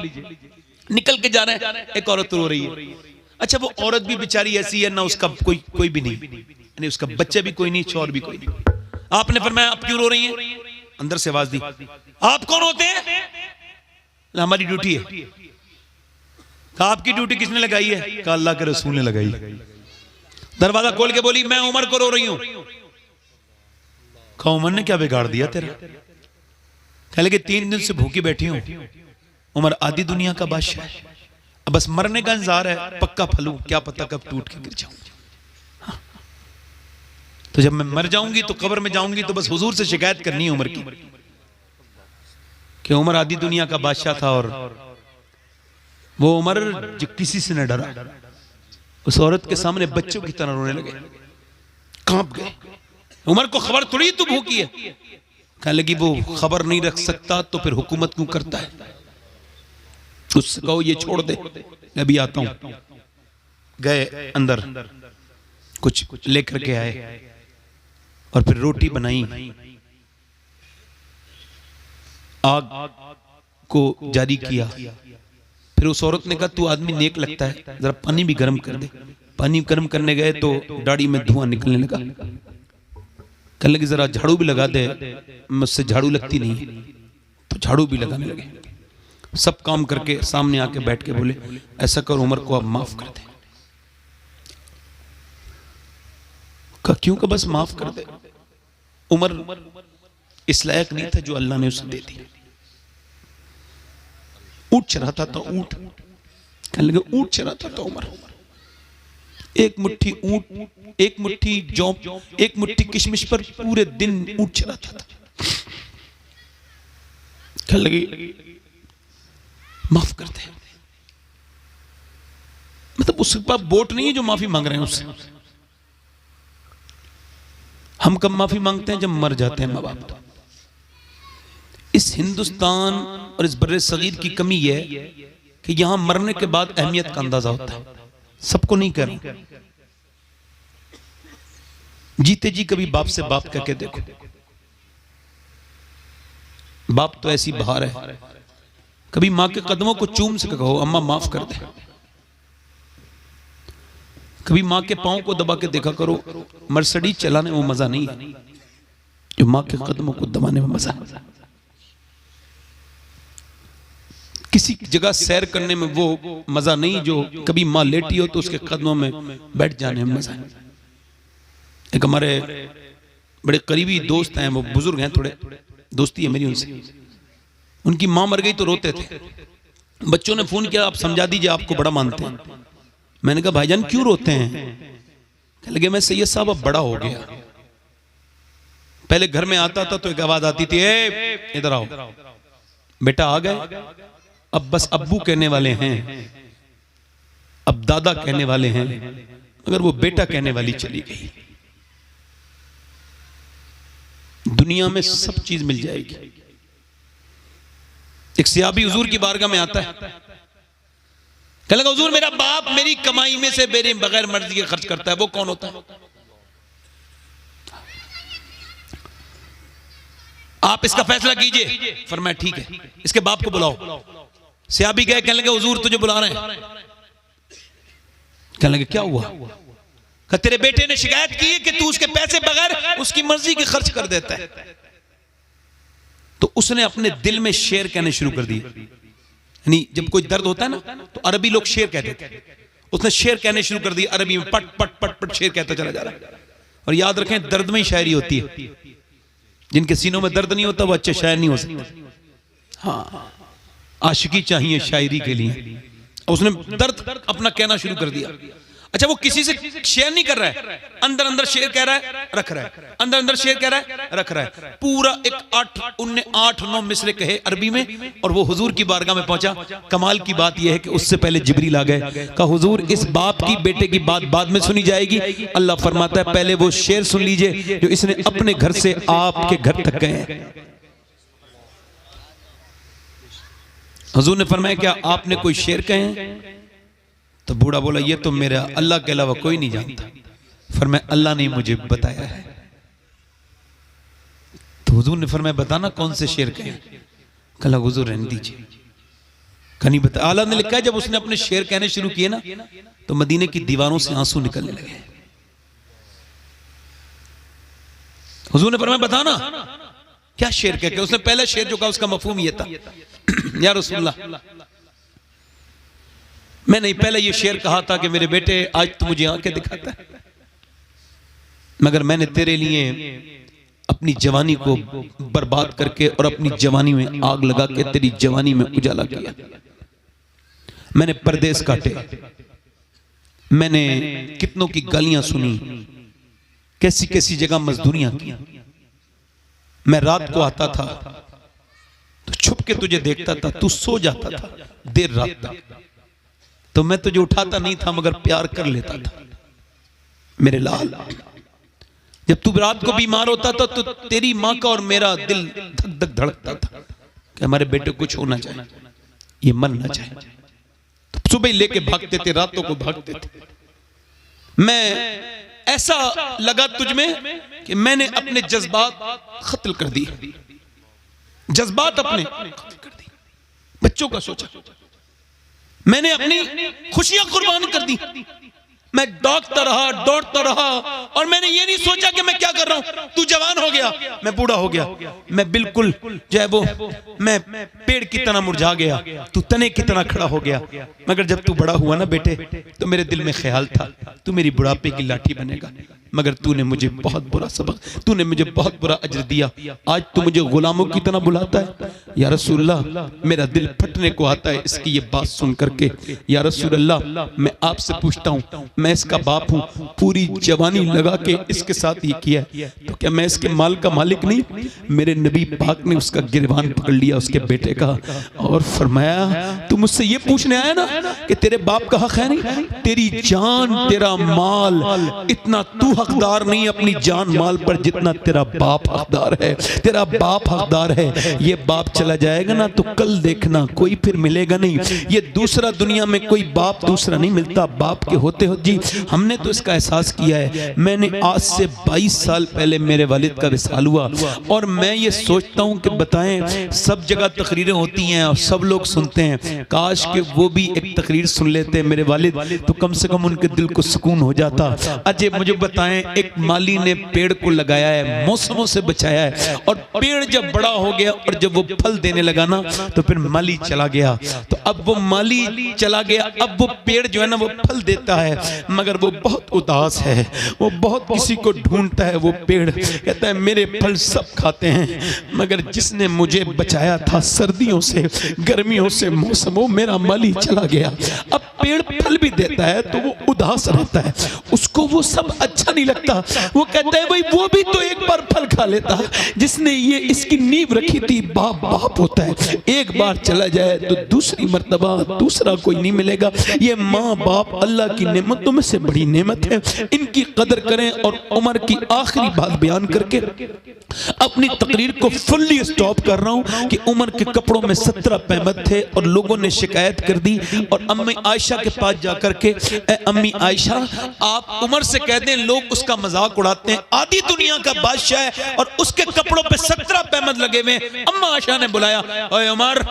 निकल के जा रहे हैं, एक औरत रो रही है। अच्छा वो औरत भी बेचारी ऐसी है ना, उसका कोई भी नहीं, उसका बच्चे भी कोई नहीं, शौहर भी कोई नहीं। आपने फरमाया आप क्यों रो रही हैं? अंदर से आवाज दी आप कौन होते हैं? हमारी ड्यूटी है। कहा आपकी ड्यूटी किसने लगाई है? कहा अल्लाह के रसूल ने लगाई। दरवाजा खोल के बोली मैं उमर को रो रही हूं। कहा उमर ने क्या बिगाड़ दिया तेरा? कह लगे 3 दिन से भूखी बैठी हूं। उमर आधी दुनिया का बादशाह है, अब बस मरने का इंतजार है, पक्का फलू, क्या पता कब टूट के गिर जाऊं। तो जब मैं मर जाऊंगी तो कब्र में जाऊंगी तो बस हुजूर से शिकायत करनी है उमर की कि उमर आधी दुनिया का बादशाह था, और वो उमर जो किसी से न डरा, उस औरत के सामने बच्चों की तरह रोने लगे, कांप गए। उमर को खबर थोड़ी तू भूखी है। कहने लगी वो खबर नहीं रख सकता तो फिर हुकूमत क्यों करता है? उससे कहो ये छोड़ दे, मैं भी आता हूं। गए अंदर, कुछ लेकर के आए और फिर रोटी बनाई, आग को जारी किया। फिर उस औरत ने कहा तू आदमी नेक लगता है, जरा पानी भी गर्म कर दे। पानी गर्म करने गए तो दाढ़ी में धुआं निकलने लगा। कहने लगी जरा झाड़ू भी लगा दे, मुझसे झाड़ू लगती नहीं, तो झाड़ू भी लगाने लगे। सब काम करके सामने आके बैठ के बोले ऐसा कर उमर को आप माफ कर दे। का क्यों? का बस माफ कर दे। उमर इस लायक नहीं था जो अल्लाह ने उसे दे दी। ऊंट चराता था, ऊंट। कहने लगे ऊंट चराता था उमर, एक मुट्ठी ऊंट, एक मुट्ठी जौ, एक मुट्ठी किशमिश पर पूरे दिन ऊंट चराता था। कहने लगे माफ कर दे। मतलब उसके पास वोट नहीं है जो माफी मांग रहे हैं उससे। हम कब माफी मांगते हैं? जब मर जाते हैं माँ बाप। इस हिंदुस्तान और इस बर्रे सगीर की कमी यह है कि यहां मरने के बाद अहमियत का अंदाजा होता है। सबको नहीं करें। जीते जी कभी बाप से बाप कह के देखो। बाप तो ऐसी बहार है, कभी मां के कदमों को चूम से कहो अम्मा माफ कर दे। कभी मां के पांव को दबा के देखा करो। मर्सिडीज चलाने में वो मजा नहीं जो मां के कदमों को दबाने में मजा है। किसी जगह सैर करने में वो मजा नहीं जो कभी मां लेटी हो तो उसके कदमों में बैठ जाने में मजा है। एक हमारे बड़े करीबी दोस्त हैं, वो बुजुर्ग हैं, थोड़े दोस्ती है मेरी उनसे। उनकी मां मर गई तो रोते थे। बच्चों ने फोन किया आप समझा दीजिए, आपको बड़ा मानते हैं। मैंने कहा भाईजान क्यों रोते हैं? कहने लगे मैं सैयद साहब अब बड़ा हो गया। पहले घर में आता था तो एक आवाज आती थी ए इधर आओ। बेटा आ गए, अब बस अब्बू कहने वाले हैं, अब दादा कहने वाले हैं, मगर वो बेटा कहने वाली चली गई। दुनिया में सब चीज मिल जाएगी। एक सहाबी हुजूर की बारगाह में आता है, कहने लगा हुजूर मेरा बाप मेरी कमाई में से मेरे बगैर मर्जी के खर्च करता है, वो कौन होता है? आप इसका फैसला कीजिए। फरमाया ठीक है, इसके बाप को बुलाओ। सहाबी गए, कहने लगे हुजूर तुझे बुला रहे हैं। कहने लगे क्या हुआ? कहा तेरे बेटे ने शिकायत की है कि तू उसके पैसे बगैर उसकी मर्जी के खर्च कर देता है। तो उसने अपने दिल में शेर कहने शुरू कर दिए। यानी जब कोई दर्द होता है ना तो अरबी लोग शेर कहते थे, उसने शेर कहने शुरू कर दिए अरबी में, पट पट पट पट शेर कहता चला जा रहा है। और याद रखें दर्द में ही शायरी होती है, जिनके सीनों में दर्द नहीं होता वो अच्छे शायर नहीं हो सकते। हाँ, आशिकी चाहिए शायरी के लिए। उसने दर्द अपना कहना शुरू कर दिया। अच्छा वो किसी से शेयर नहीं कर रहा है, अंदर अंदर शेर कह रहा है, रख रहा है, अंदर अंदर शेर कह रहा है, रख रहा है। पूरा एक 8-9 मिसरे कहे अरबी में, और वो हुजूर की बारगाह में पहुंचा। कमाल की बात यह है कि उससे पहले जिब्रील आ गए। कहा हुजूर इस बाप की बेटे की बात बाद में सुनी जाएगी। अल्लाह फरमाता है पहले वो शेर सुन लीजिए जो इसने अपने घर से आपके घर तक गए। हुजूर ने फरमाया क्या आपने कोई शेर कहे? तो बूढ़ा बोला ये तो मेरा अल्लाह के अलावा कोई नहीं जानता। फरमाया अल्लाह ने मुझे बताया है। तो हुजूर ने फरमाया बताना कौन से शेर कहे? कहा हुजूर रहने दीजिए। कहीं बता। आला ने लिखा है जब उसने अपने शेर कहने शुरू किए ना तो मदीने की दीवारों से आंसू निकलने लगे। हुजूर ने फरमाया बताना क्या शेर कह के? उसने पहला शेर जो कहा उसका मफहूम ये था या रसूलल्लाह मैं नहीं पहले ये शेर कहा था कि मेरे बेटे आज तो मुझे आंखें दिखाता है, मगर मैंने तेरे लिए अपनी जवानी को बर्बाद करके और अपनी जवानी में आग लगा के तेरी जवानी में उजाला किया। मैंने परदेस काटे, मैंने कितनों की गालियां सुनी, कैसी कैसी जगह मजदूरियां की। मैं रात को आता था तो छुप के तुझे देखता था, तू सो जाता था देर रात तक, तो मैं तुझे उठाता नहीं था मगर प्यार कर लेता था मेरे लाल। जब तू रात को बीमार होता था तो तेरी माँ का और मेरा दिल धक धक धड़कता था कि हमारे बेटे को कुछ होना चाहिए, ये मर ना जाए। तो सुबह लेके भागते थे, रातों को भागते थे। मैं ऐसा लगा तुझ में कि मैंने अपने जज्बात खत्ल कर दिए, जज्बात अपने खत्ल कर दिए। बच्चों का सोचा, मैंने अपनी खुशियां कुर्बान कर दी। मैं दौड़ता रहा और मैंने ये नहीं सोचा कि मैं क्या कर रहा हूं। तू जवान हो गया, मैं बूढ़ा हो गया, मैं बिल्कुल जो है वो मैं पेड़ की तरह मुरझा गया, तू तने की तरह खड़ा हो गया। मगर जब तू बड़ा हुआ ना बेटे तो मेरे दिल में ख्याल था तू मेरी बुढ़ापे की लाठी बनेगा, मगर तूने मुझे बहुत बुरा सबक, तूने मुझे बहुत बुरा अजर दिया। आज तू मुझे गुलामों की तरह बुलाता है। या रसूलल्लाह मेरा दिल फटने को आता है इसकी ये बात सुन करके। या रसूलल्लाह मैं आपसे पूछता हूँ, मैं इसका बाप हूँ, पूरी जवानी लगा के इसके साथ ये किया, तो क्या मैं इसके माल का मालिक नहीं? मेरे नबी पाक ने उसका गिरबान पकड़ लिया उसके बेटे का और फरमाया तू मुझसे ये पूछने आया ना कि तेरे बाप का हक है नहीं? तेरी जान तेरा माल, इतना तू हकदार नहीं अपनी जान माल पर जितना तेरा बाप हकदार है। तेरा बाप हकदार है। ये बाप चला जाएगा ना तो कल देखना कोई फिर मिलेगा नहीं। ये दूसरा दुनिया में कोई बाप दूसरा नहीं मिलता बाप के होते हो। जी हमने तो इसका एहसास किया है। मैंने आज से 22 साल पहले मेरे वालिद का विसाल हुआ और मैं ये सोचता हूँ कि बताएं सब जगह तकरीरें होती हैं और सब लोग सुनते हैं, काश कि वो भी एक तकरीर सुन लेते मेरे वालिद तो कम से कम उनके दिल को सुकून हो जाता। अजय मुझे बताएं एक माली ने पेड़ को लगाया है, मौसमों से बचाया है और पेड़ जब बड़ा हो गया और जब वो फल देने लगा ना तो फिर माली चला गया। तो अब वो माली चला गया, अब वो पेड़ जो है ना वो फल देता है मगर वो बहुत उदास है, वो बहुत किसी को ढूंढता है। वो पेड़ कहता है मेरे फल सब खाते हैं मगर जिसने मुझे बचाया था सर्दियों से गर्मियों से मौसमों, मेरा माली चला गया। अब पेड़ फल भी देता है तो वो उदास रहता है, उसको वो सब अच्छा नहीं नहीं लगता। वो कहता है भाई वो भी तो एक बार फल खा लेता, जिसने ये इसकी नींव रखी थी। बाप बाप होता है, एक बार चला जाए तो दूसरी मर्तबा दूसरा कोई नहीं मिलेगा। ये माँ बाप अल्लाह की नेमतों में से बड़ी नेमत है, इनकी कदर करें। और उमर की आखिरी बात बयान करके अपनी तकरीर को फुल्ली स्टॉप कर रहा हूं कि उमर के कपड़ों में 17 पैमद थे और लोगों ने शिकायत कर दी और अम्मी आयशा के पास जाकर के, अम्मी आयशा आप उमर से कह दें, लोग उसका मजाक उड़ाते हैं, आधी दुनिया का बादशाह है और उसके कपड़ों पे 17 पैमद लगे हुए। अम्मा आयशा ने बुलाया, ओए उमर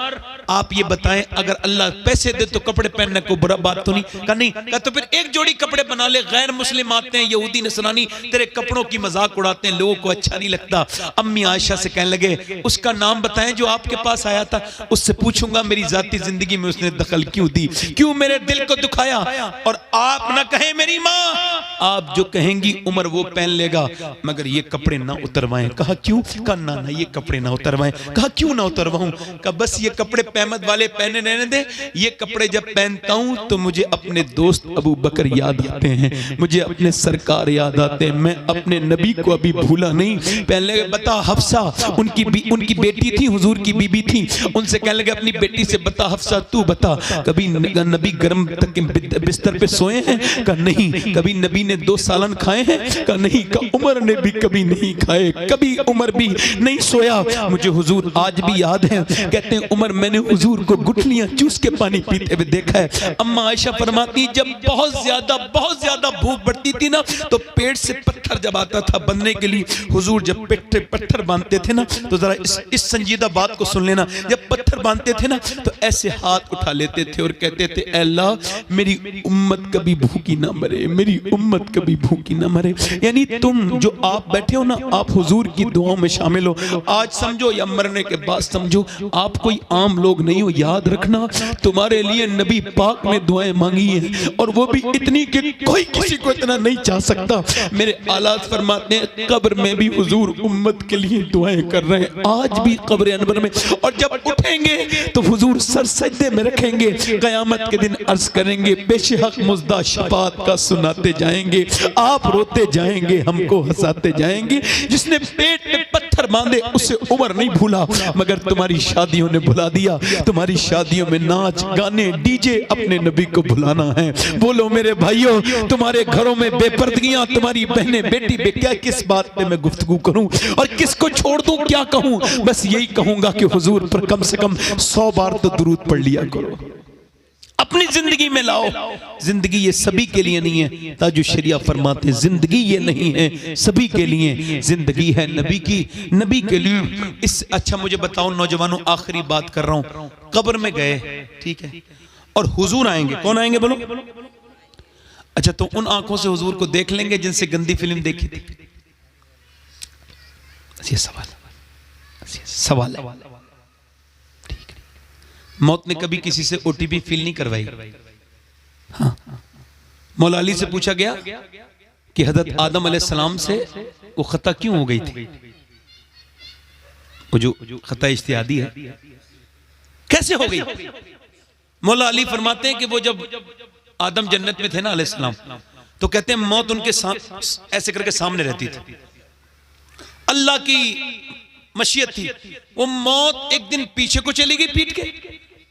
आप ये बताएं अगर अल्लाह पैसे दे तो कपड़े पहनने को बुरा बात तो नहीं? कहा नहीं। कहा तो फिर एक जोड़ी कपड़े बना ले, गैर मुस्लिम आते हैं यहूदी नसरानी तेरे कपड़ों की मजाक उड़ाते हैं, लोगों को अच्छा नहीं लगता। अम्मी आयशा से कहने लगे उसका नाम बताएं जो आपके पास आया था, उससे पूछूंगा मेरी जाती जिंदगी में उसने दखल क्यों दी, क्यों मेरे दिल को दुखाया। और आप ना कहें मेरी माँ, आप जो कहेंगी उमर वो पहन लेगा, मगर ये कपड़े ना उतरवाएं। कहा क्यों? कहा ना ना ये कपड़े ना उतरवाएं। कहा क्यों ना उतरवाऊं? कहा बस ये कपड़े पैमद वाले पहने रहने दे, ये कपड़े जब पहनता हूं तो मुझे अपने दोस्त अबू बकर याद आते हैं, मुझे अपने सरकार याद आते हैं, मैं अपने नबी को अभी भूला नहीं। पहले बता हफ्सा, उनकी बेटी थी, हुजूर की बीबी थी, उनसे कहने लगे अपनी बेटी से बता हफ्सा तू बता कभी नबी गर्म तक के बिस्तर पे सोए हैं? कहा नहीं। कभी नबी ने 2 सालन खाए हैं? कहा नहीं। कहा उमर ने भी कभी नहीं खाए, कभी उमर भी नहीं सोया, मुझे हुजूर आज भी याद है। कहते हैं उमर मैंने हुजूर को गुठलियां चूस के पानी पीते हुए देखा है। अम्मा आयशा फरमाती जब बहुत ज्यादा भूख बढ़ती थी ना तो पेट से पत्थर जब आता था बनने के लिए, हुजूर जब पेट पे पत्थर बांधते थे ना तो जरा इस संजीदा बात को सुन लेना, जब पत्थर बांधते थे ना तो ऐसे हाथ उठा लेते थे और कहते थे अल्लाह मेरी उम्मत कभी भूखी ना मरे, मेरी उम्मत कभी भूखी ना मरे। यानी तुम जो आप बैठे हो ना, आप हुजूर की दुआओं में शामिल हो, आज समझो या मरने के बाद समझो, आप कोई आम लोग नहीं हो। याद रखना तुम्हारे लिए नबी पाक ने दुआएं मांगी हैं और वो भी इतनी कि कोई किसी को इतना नहीं चाह सकता। मेरे आलात फरमाते हैं कब्र में भी हुजूर उम्मत के लिए दुआएं कर रहे हैं, आज भी कब्र अनवर में। और जब उठेंगे तो हुजूर सर सजदे में रखेंगे, कयामत के दिन अर्ज करेंगे बेशक मुजदा शफात का सुनाते जाएंगे, आप रोते जाएंगे हमको हंसाते जाएंगे। जिसने पेट में पत्थर बांधे उसे उमर नहीं भूला, मगर तुम्हारी शादियों ने भुला दिया। तुम्हारी शादियों में नाच गाने डीजे अपने नबी को भुलाना है। बोलो मेरे भाइयों, तुम्हारे घरों में बेपर्दगियां, तुम्हारी बहनें बेटी बे क्या, किस बात पे मैं गुफ्तगू करूं और किसको छोड़ दूं, क्या कहूं? बस यही कहूंगा कि हुजूर पर कम से कम 100 बार तो दुरूद पढ़ लिया करो, अपनी जिंदगी में लाओ। जिंदगी ये सभी के लिए नहीं है, ताजु शरिया फरमाते जिंदगी ये नहीं है सभी के लिए, जिंदगी है नबी की, नबी के लिए। इस अच्छा मुझे बताओ नौजवानों, आखिरी बात कर रहा हूं, कब्र में गए ठीक है और हुजूर आएंगे, कौन आएंगे बोलो? अच्छा तो उन आंखों से हुजूर को देख लेंगे जिनसे गंदी फिल्म देखी थी? ये सवाल है। मौत ने कभी किसी से ओटीपी फील नहीं करवाई। हाँ। मौला अली से पूछा गया कि हजरत आदम अलैहिस्सलाम से वो खता क्यों हो गई थी, वो जो खता इज्तिहादी है कैसे हो गई? मौला अली फरमाते हैं कि वो जब आदम जन्नत में थे ना अलैहिस्सलाम, तो कहते हैं मौत उनके ऐसे करके सामने रहती थी, अल्लाह की मशीयत थी। वो मौत एक दिन पीछे को चली गई पीट के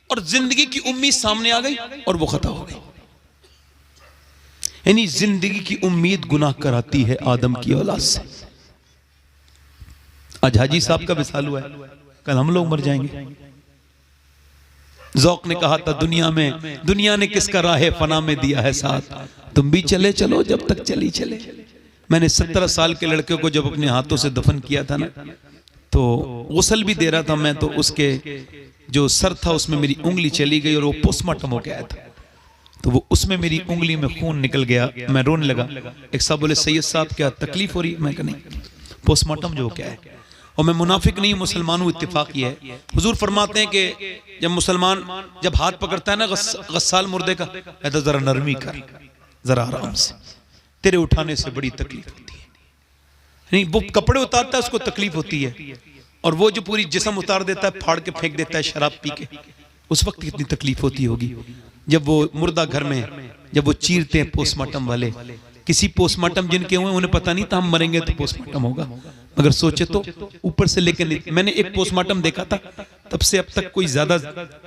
और जिंदगी की उम्मीद सामने आ गई और वो खता हो गई। यानी जिंदगी की उम्मीद गुनाह कराती है आदम की औलाद से। आज हाजी साहब का विसाल हुआ है, कल हम लोग मर जाएंगे। ज़ौक़ ने कहा था दुनिया ने किसका राह फना में दिया है साथ, तुम भी चले चलो जब तक चली चले। मैंने 17 साल के लड़के को जब अपने हाथों से दफन किया था ना, तो गुस्ल भी दे रहा था मैं, तो उसके जो सर था उसमें मेरी उंगली चली गई और वो पोस्टमार्टम हो गया था, तो वो उसमें मेरी उंगली में खून निकल गया, मैं रोने लगा। एक साहब बोले सैयद साहब क्या तकलीफ हो रही है? मैं कहा नहीं, पोस्टमार्टम जो क्या है। और मैं मुनाफिक नहीं, मुसलमान हूँ, इत्तेफाक ये है। हुजूर फरमाते हैं कि जब मुसलमान जब हाथ पकड़ता है ना गस्साल मुर्दे का, तो जरा नरमी कर, जरा आराम से, तेरे उठाने से बड़ी तकलीफ होती है। नहीं वो कपड़े उतारता है उसको तकलीफ होती है, और वो जो पूरी जिस्म उतार देता है, फाड़ के फेंक देता है शराब पी के, उस वक्त कितनी तकलीफ होती होगी। जब वो मुर्दा घर में जब वो चीरते हैं पोस्टमार्टम वाले, किसी पोस्टमार्टम जिनके हुए उन्हें पता नहीं था हम मरेंगे तो पोस्टमार्टम होगा, मगर सोचे तो ऊपर से लेकर नहीं। मैंने एक पोस्टमार्टम देखा था, तब से अब तक कोई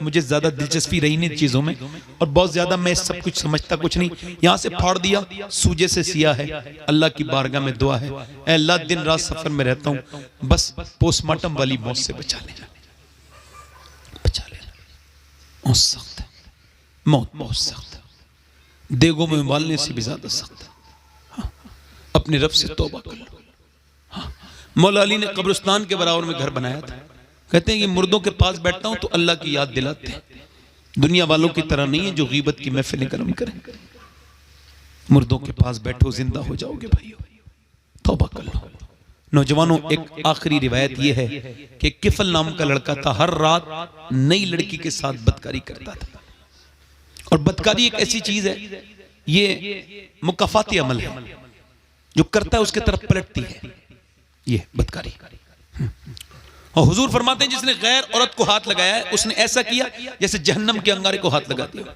मुझे ज्यादा दिलचस्पी रही नहीं चीजों में, और बहुत ज्यादा मैं सब कुछ समझता कुछ नहीं। यहां से फाड़ दिया, सूजे से सिया है। अल्लाह की बारगाह में दुआ है, ऐ अल्लाह दिन रात सफर में रहता हूं, बस पोस्टमार्टम वाली मौत से बचा लेना, बचा लेना। मौत सख्त है, मौत बहुत सख्त है, देगों में उबालने से भी ज्यादा सख्त है। अपने रब से तौबा कर लो। हाँ, मौला अली ने कब्रिस्तान के बराबर में घर बनाया था। कहते हैं कि मुर्दों के पास बैठता हूं तो अल्लाह की याद दिलाते हैं, दुनिया वालों की तरह नहीं है जो गीबत की महफिलें करम करें। मुर्दों के पास बैठो, जिंदा हो जाओगे भाइयों, तौबा कर लो। नौजवानों, एक आखिरी रिवायत यह है कि किफल नाम का लड़का था, हर रात नई लड़की के साथ बदकारी करता था। और बदकारी एक ऐसी चीज है, ये मुकाफाती अमल है, जो करता है उसके तरफ पलटती है, ये बदकारी। और हुजूर फरमाते हैं जिसने गैर औरत को हाथ लगाया है उसने ऐसा किया जैसे जहन्नम के अंगारे को हाथ लगा दिया।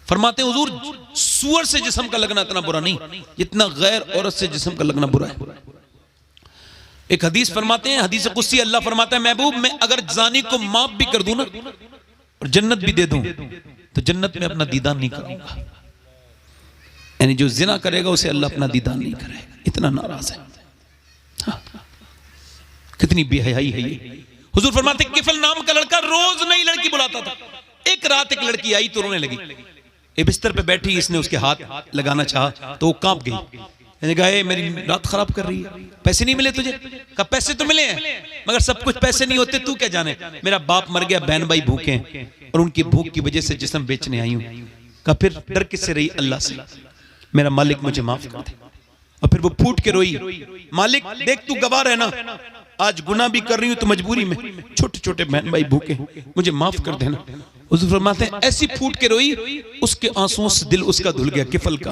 फरमाते हैं हुजूर, सूअर से जिस्म का लगना इतना बुरा नहीं जितना गैर औरत से जिस्म का लगना बुरा है। एक हदीस फरमाते हैं, हदीस कुस्सी, अल्लाह फरमाता है महबूब मैं अगर जानी को माफ भी कर दूं ना और जन्नत भी दे दूं तो जन्नत में अपना दीदार नहीं करूंगा। यानी जो जिना करेगा उसे अल्लाह अपना दीदार नहीं करेगा, इतना नाराज है। हाँ, कितनी बेहयाई है ये। हुजूर फरमाते किफल नाम का लड़का रोज नई लड़की बुलाता था। एक रात एक लड़की आई तो रोने लगी, ये बिस्तर पे बैठी, इसने उसके हाथ लगाना चाहा तो वो कांप गई। मैंने कहा ए, मेरी रात खराब कर रही है, पैसे नहीं मिले तुझे? कहा पैसे तो मिले हैं मगर सब कुछ पैसे नहीं होते, तू क्या जाने, मेरा बाप मर गया, बहन भाई भूखे हैं और उनकी भूख की वजह से जिस्म बेचने आई हूं। कहा फिर डर किससे रही? अल्लाह से, मेरा मालिक मुझे माफ कर दे। और फिर वो फूट के रोई, मालिक देख तू गवाह रहना, आज गुनाह भी कर रही हूं तो मजबूरी में, छोटे छोटे बहन भाई भूखे, मुझे माफ कर देना। हुजूर फरमाते हैं ऐसी फूट के रोई, उसके आंसुओं से दिल उसका धुल गया, किफल का।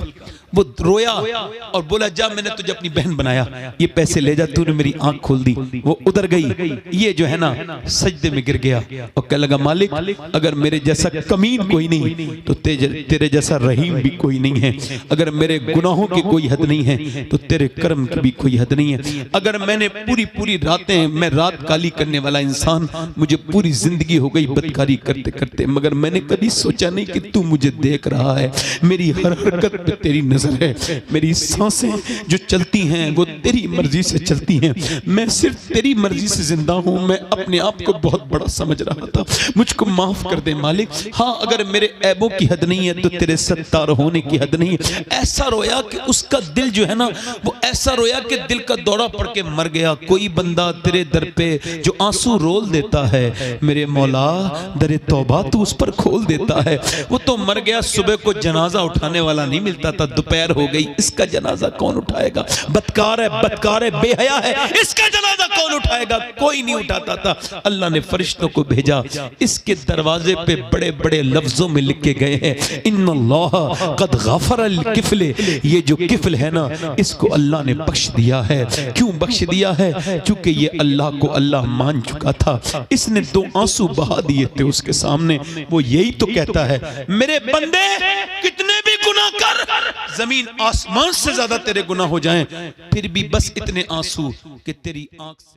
वो रोया और बोला जा मैंने तुझे अपनी बहन बनाया, ये पैसे ले जा, तूने मेरी आंख खोल दी। वो उधर गई, ये जो है ना सजदे में गिर गया और कहने लगा मालिक अगर मेरे जैसा कमीन कोई नहीं तो तेरे जैसा रहीम भी कोई नहीं है। अगर मेरे गुनाहों की कोई हद नहीं है तो तेरे कर्म की भी कोई हद नहीं है। अगर मैंने पूरी रातें, मैं रात काली करने वाला इंसान, मुझे पूरी जिंदगी हो गई बदकारी करते करते, मगर मैंने कभी सोचा नहीं कि तू मुझे देख रहा है। मेरी हर हरकत पे तेरी नजर है, मेरी सांसें जो चलती हैं वो तेरी मर्जी से चलती हैं, मैं सिर्फ तेरी मर्जी से जिंदा हूं। मैं अपने आप को बहुत बड़ा समझ रहा था, मुझको माफ कर दे मालिक। हाँ अगर मेरे ऐबों की हद नहीं है तो तेरे सत्तार होने की हद नहीं है। ऐसा रोया कि उसका दिल जो है ना वो ऐसा रोया कि दिल का दौरा पड़ के मर गया। कोई बंदा तेरे दर पे जो आंसू रोल देता है, मेरे मौला दरे तौबा तू उस पर खोल देता है। वो तो मर गया, सुबह को जनाजा उठाने वाला नहीं मिलता था, दोपहर हो गई, इसका जनाजा कौन उठाएगा? बदकार है, बेहया है, इसका जनाजा कौन उठाएगा? कोई नहीं उठाता था। अल्लाह ने फरिश्तों को भेजा, इसके दरवाजे पे बड़े बड़े लफ्जों में लिख के गए हैं इन्नल्लाह कद गफर अल किफले। ये जो किफल है ना इसको अल्लाह ने बख्श दिया है। क्यों बख्श दिया है? क्योंकि ये अल्लाह को अल्लाह मान चुका था। इसने 2 आंसू बहा दिए थे उसके सामने। वो यही तो कहता है मेरे बंदे कितने भी गुनाह कर, जमीन आसमान से ज्यादा तेरे गुनाह हो जाएं, फिर भी बस इतने आंसू कि तेरी आंख से